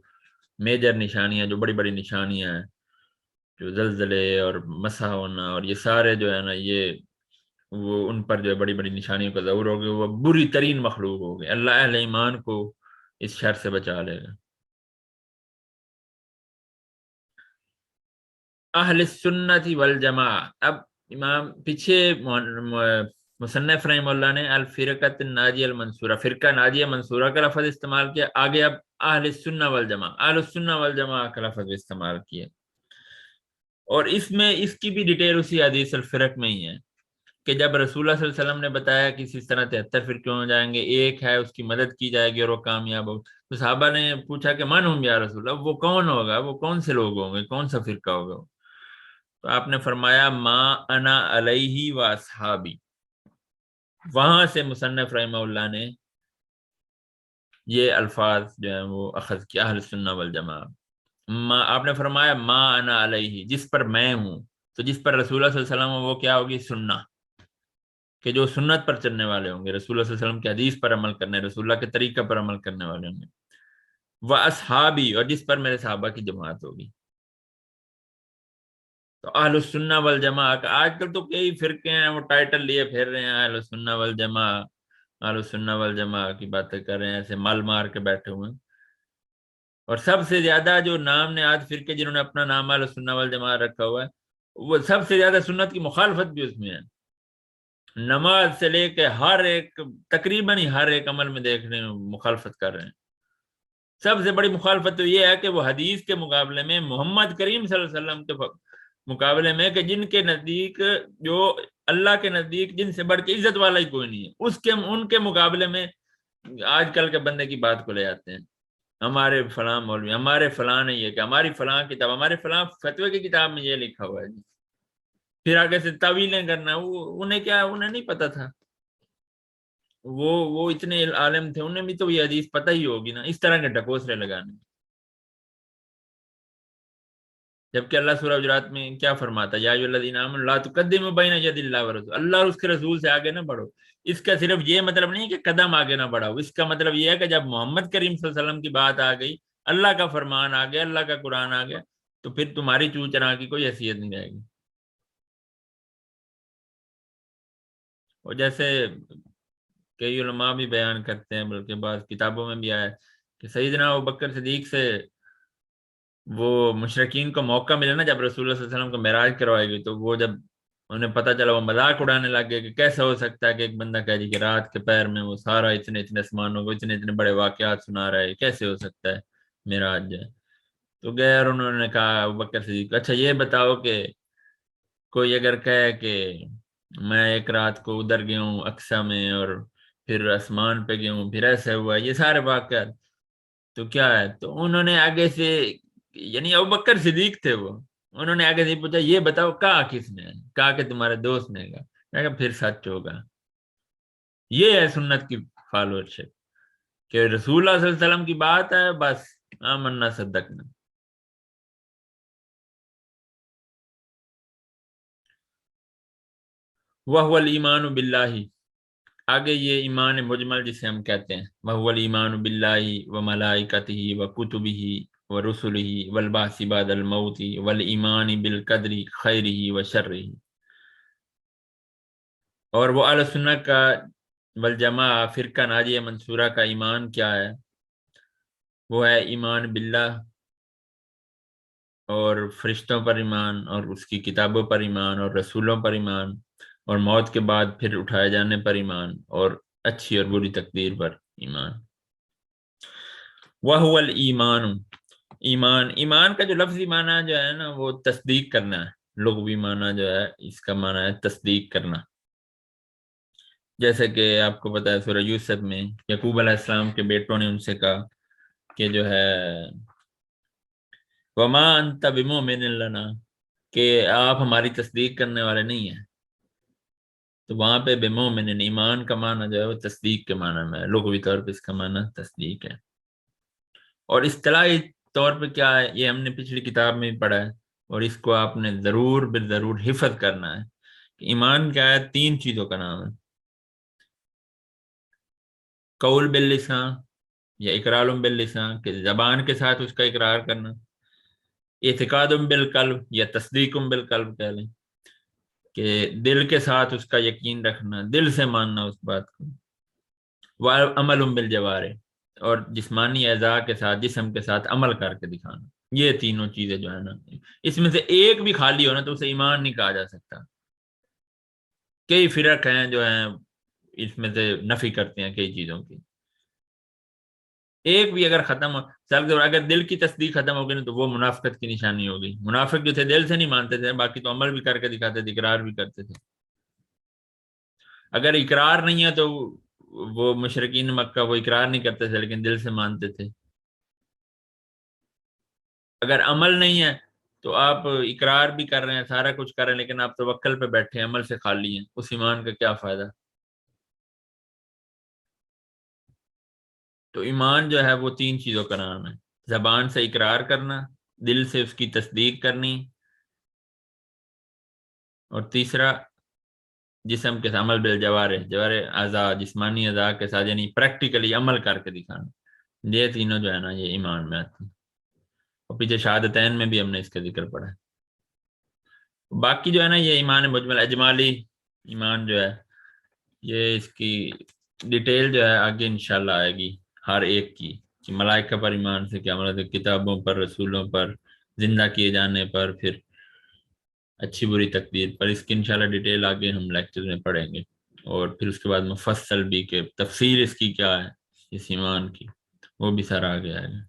میجر نشانیاں، جو بڑی بڑی نشانیاں ہیں، جو زلزلے اور مسح ہونا اور یہ سارے جو ہے نا یہ وہ ان پر جو ہے بڑی بڑی نشانیوں کا ظہور ہوگا. وہ بری ترین مخلوق ہوگی. اللہ اہل ایمان کو اس شر سے بچا لے گا. اہل سنت والجماع، اب امام پیچھے مصنف رحمہ اللہ نے الفرقۃ الناجیہ المنصورہ، فرقہ ناجیہ منصورہ کا لفظ استعمال کیا. آگے اب اہل السنہ والجماع، اہل السنہ والجماع کا لفظ استعمال کیا. اور اس میں اس کی بھی ڈیٹیل اسی حدیث الفرق میں ہی ہے، کہ جب رسول اللہ صلی اللہ علیہ وسلم نے بتایا کہ اس طرح 73 فرقے ہو جائیں گے، ایک ہے اس کی مدد کی جائے گی اور وہ کامیاب ہو. تو صحابہ نے پوچھا کہ من ہم یا رسول اللہ، وہ کون ہوگا، وہ کون سے لوگ ہوں گے، کون سا فرقہ ہوگا؟ تو آپ نے فرمایا ما انا علیہ و اصحابی. وہاں سے مصنف رحمہ اللہ نے یہ الفاظ جو ہیں وہ اخذ کیا، اہل سنہ والجماع. آپ نے فرمایا ما انا علیہ، جس پر میں ہوں. تو جس پر رسول اللہ صلی اللہ علیہ وسلم وہ کیا ہوگی؟ سنہ، کہ جو سنت پر چلنے والے ہوں گے، رسول اللہ صلی اللہ علیہ وسلم کی حدیث پر عمل کرنے، رسول اللہ کے طریقہ پر عمل کرنے والے ہوں گے. وہ اصحابی، اور جس پر میرے صحابہ کی جماعت ہوگی. تو اہل السنہ والجماع کا آج کل تو کئی فرقے ہیں وہ ٹائٹل لیے پھر رہے ہیں، اہل السنہ والجماع، اہل السنہ والجماع کی باتیں کر رہے ہیں، ایسے مال مار کے بیٹھے ہوئے ہیں. اور سب سے زیادہ جو نام نے آج فرقے جنہوں نے اپنا نام اہل السنہ والجماع رکھا ہوا ہے، وہ سب سے زیادہ سنت کی مخالفت بھی اس میں ہے. نماز سے لے کے ہر ایک، تقریباً ہی ہر ایک عمل میں دیکھ رہے ہیں مخالفت کر رہے ہیں. سب سے بڑی مخالفت تو یہ ہے کہ وہ حدیث کے مقابلے میں، محمد کریم صلی اللہ علیہ وسلم کے مقابلے میں، کہ جن کے نزدیک، جو اللہ کے نزدیک جن سے بڑھ کے عزت والا ہی کوئی نہیں ہے، ان کے مقابلے میں آج کل کے بندے کی بات کو لے آتے ہیں. ہمارے فلاں مولوی، ہمارے فلاں نے یہ کہ، ہماری فلاں کتاب، ہمارے فلاں فتوی کی کتاب میں یہ لکھا ہوا ہے جی. پھر آگے سے تعویلیں کرنا، وہ انہیں کیا، انہیں نہیں پتا تھا. وہ اتنے عالم تھے، انہیں بھی تو یہ حدیث پتہ ہی ہوگی نا، اس طرح کے ڈکوسرے لگانے. جبکہ اللہ سورہ حجرات میں کیا فرماتا ہے، یا ایھا الذین آمنوا لا تقدموا بین یدی اللہ ورسولہ، اللہ اور اس کے رسول سے آگے نہ بڑھو. اس کا صرف یہ مطلب نہیں کہ قدم آگے نہ بڑھاؤ، اس کا مطلب یہ ہے کہ جب محمد کریم صلی اللہ علیہ وسلم کی بات آ گئی، اللہ کا فرمان آ گیا، اللہ کا قرآن آ گیا، تو پھر تمہاری چو چرا کی کوئی حیثیت نہیں رہے گی. اور جیسے کئی علماء بھی بیان کرتے ہیں، بلکہ بعض کتابوں میں بھی آیا ہے کہ سیدنا ابوبکر صدیق سے وہ مشرکین کو موقع ملا نا، جب رسول اللہ صلی اللہ علیہ وسلم کو معراج کروائی گئی، تو وہ جب انہیں پتہ چلا، وہ مذاق اڑانے لگ گئے کہ کیسے ہو سکتا ہے کہ ایک بندہ کہہ جی کہ رات کے پیر میں وہ سارا اتنے اتنے آسمانوں کو اتنے اتنے بڑے واقعات سنا رہا ہے، کیسے ہو سکتا ہے معراج جو ہے. تو گئے اور انہوں نے کہا ابوبکر صدیق، اچھا یہ بتاؤ کہ کوئی اگر کہے کہ میں ایک رات کو ادھر گیا ہوں اقصی میں، اور پھر آسمان پہ گیا ہوں، پھر ایسے ہوا، یہ سارے واقعات تو کیا ہے؟ تو انہوں نے آگے سے، یعنی ابوبکر صدیق تھے وہ، انہوں نے آگے سے پوچھا یہ بتاؤ کہا کس نے؟ کہا کہ تمہارے دوست نے. کہا پھر سچ ہوگا. یہ ہے سنت کی فالوورشپ، کہ رسول اللہ صلی اللہ علیہ وسلم کی بات ہے، بس آمنا صدقنا. وَهُوَ الْإِيمَانُ بِاللَّهِ، آگے یہ ایمان مجمل جسے ہم کہتے ہیں، وَهُوَ الْإِيمَانُ بِاللَّهِ وَمَلَائِكَتِهِ وَكُتُبِهِ وَرُسُلِهِ وَالْبَعْثِ بَعْدَ الْمَوْتِ وَالْإِيمَانِ بِالْقَدْرِ خَيْرِهِ وَشَرِّهِ. اور وہ اہل سنت کا والجماع فرقہ ناجیہ منصورہ کا ایمان کیا ہے؟ وہ ہے ایمان باللہ، اور فرشتوں پر ایمان، اور اس کی کتابوں پر ایمان، اور رسولوں پر ایمان، اور موت کے بعد پھر اٹھائے جانے پر ایمان، اور اچھی اور بری تقدیر پر ایمان. وَهُوَ الْإِيمَانُ، ایمان کا جو لفظی معنی جو ہے نا، وہ تصدیق کرنا ہے. لغوی معنی جو ہے اس کا معنی ہے تصدیق کرنا. جیسے کہ آپ کو پتہ ہے سورہ یوسف میں یعقوب علیہ السلام کے بیٹوں نے ان سے کہا کہ جو ہے وَمَا أَنْتَ بِمُؤْمِنٍ لَنَا، کہ آپ ہماری تصدیق کرنے والے نہیں ہیں. تو وہاں پہ بِمُؤْمِنٍ، ایمان کا معنی جو ہے وہ تصدیق کے معنی میں ہے، لغوی طور پہ اس کا معنی تصدیق ہے. اور اصطلاحی طور پہ کیا ہے، یہ ہم نے پچھلی کتاب میں بھی پڑھا ہے، اور اس کو آپ نے ضرور بالضرور حفظ کرنا ہے کہ ایمان کیا ہے. 3 چیزوں کا نام ہے: قول باللسان یا اقرار باللسان، کہ زبان کے ساتھ اس کا اقرار کرنا، اعتقاد بالقلب یا تصدیق بالقلب کہہ لیں، کہ دل کے ساتھ اس کا یقین رکھنا، دل سے ماننا اس بات کو، وعمل بالجوارح، اور جسمانی اعضاء کے ساتھ، جسم کے ساتھ عمل کر کے دکھانا. یہ تینوں چیزیں جو ہے نا، اس میں سے ایک بھی خالی ہونا تو اسے ایمان نہیں کہا جا سکتا. کئی فرق ہیں جو ہیں اس میں سے نفی کرتے ہیں کئی چیزوں کی. ایک بھی اگر ختم ہو، اگر دل کی تصدیق ختم ہو گئی تو وہ منافقت کی نشانی ہوگی. منافق جو تھے دل سے نہیں مانتے تھے، باقی تو عمل بھی کر کے دکھاتے تھے، اقرار بھی کرتے تھے. اگر اقرار نہیں ہے تو وہ مشرکین مکہ وہ اقرار نہیں کرتے تھے لیکن دل سے مانتے تھے. اگر عمل نہیں ہے تو آپ اقرار بھی کر رہے ہیں، سارا کچھ کر رہے ہیں، لیکن آپ توکل پہ بیٹھے ہیں، عمل سے خالی ہیں، اس ایمان کا کیا فائدہ؟ تو ایمان جو ہے وہ 3 چیزوں کا نام ہے: زبان سے اقرار کرنا، دل سے اس کی تصدیق کرنی، اور تیسرا جسم کے عمل جوارح اعضاء، جسمانی اعضاء کے ساتھ، یعنی پریکٹیکلی عمل کر کے دکھانا. یہ تینوں جو ہے نا یہ ایمان میں آتے ہیں. اور پیچھے شہادتین میں بھی ہم نے اس کا ذکر پڑھا ہے. باقی جو ہے نا یہ ایمان مجمل اجمالی ایمان جو ہے، یہ اس کی ڈیٹیل جو ہے آگے انشاءاللہ آئے گی ہر ایک کی، کہ ملائکہ پر ایمان سے کیا مراد ہے، کتابوں پر، رسولوں پر، زندہ کیے جانے پر، پھر اچھی بری تقدیر پر. اس کی انشاءاللہ ڈیٹیل آگے ہم لیکچر میں پڑھیں گے. اور پھر اس کے بعد مفصل بھی کہ تفسیر اس کی کیا ہے، اس ایمان کی، وہ بھی سارا آگے آئے گا.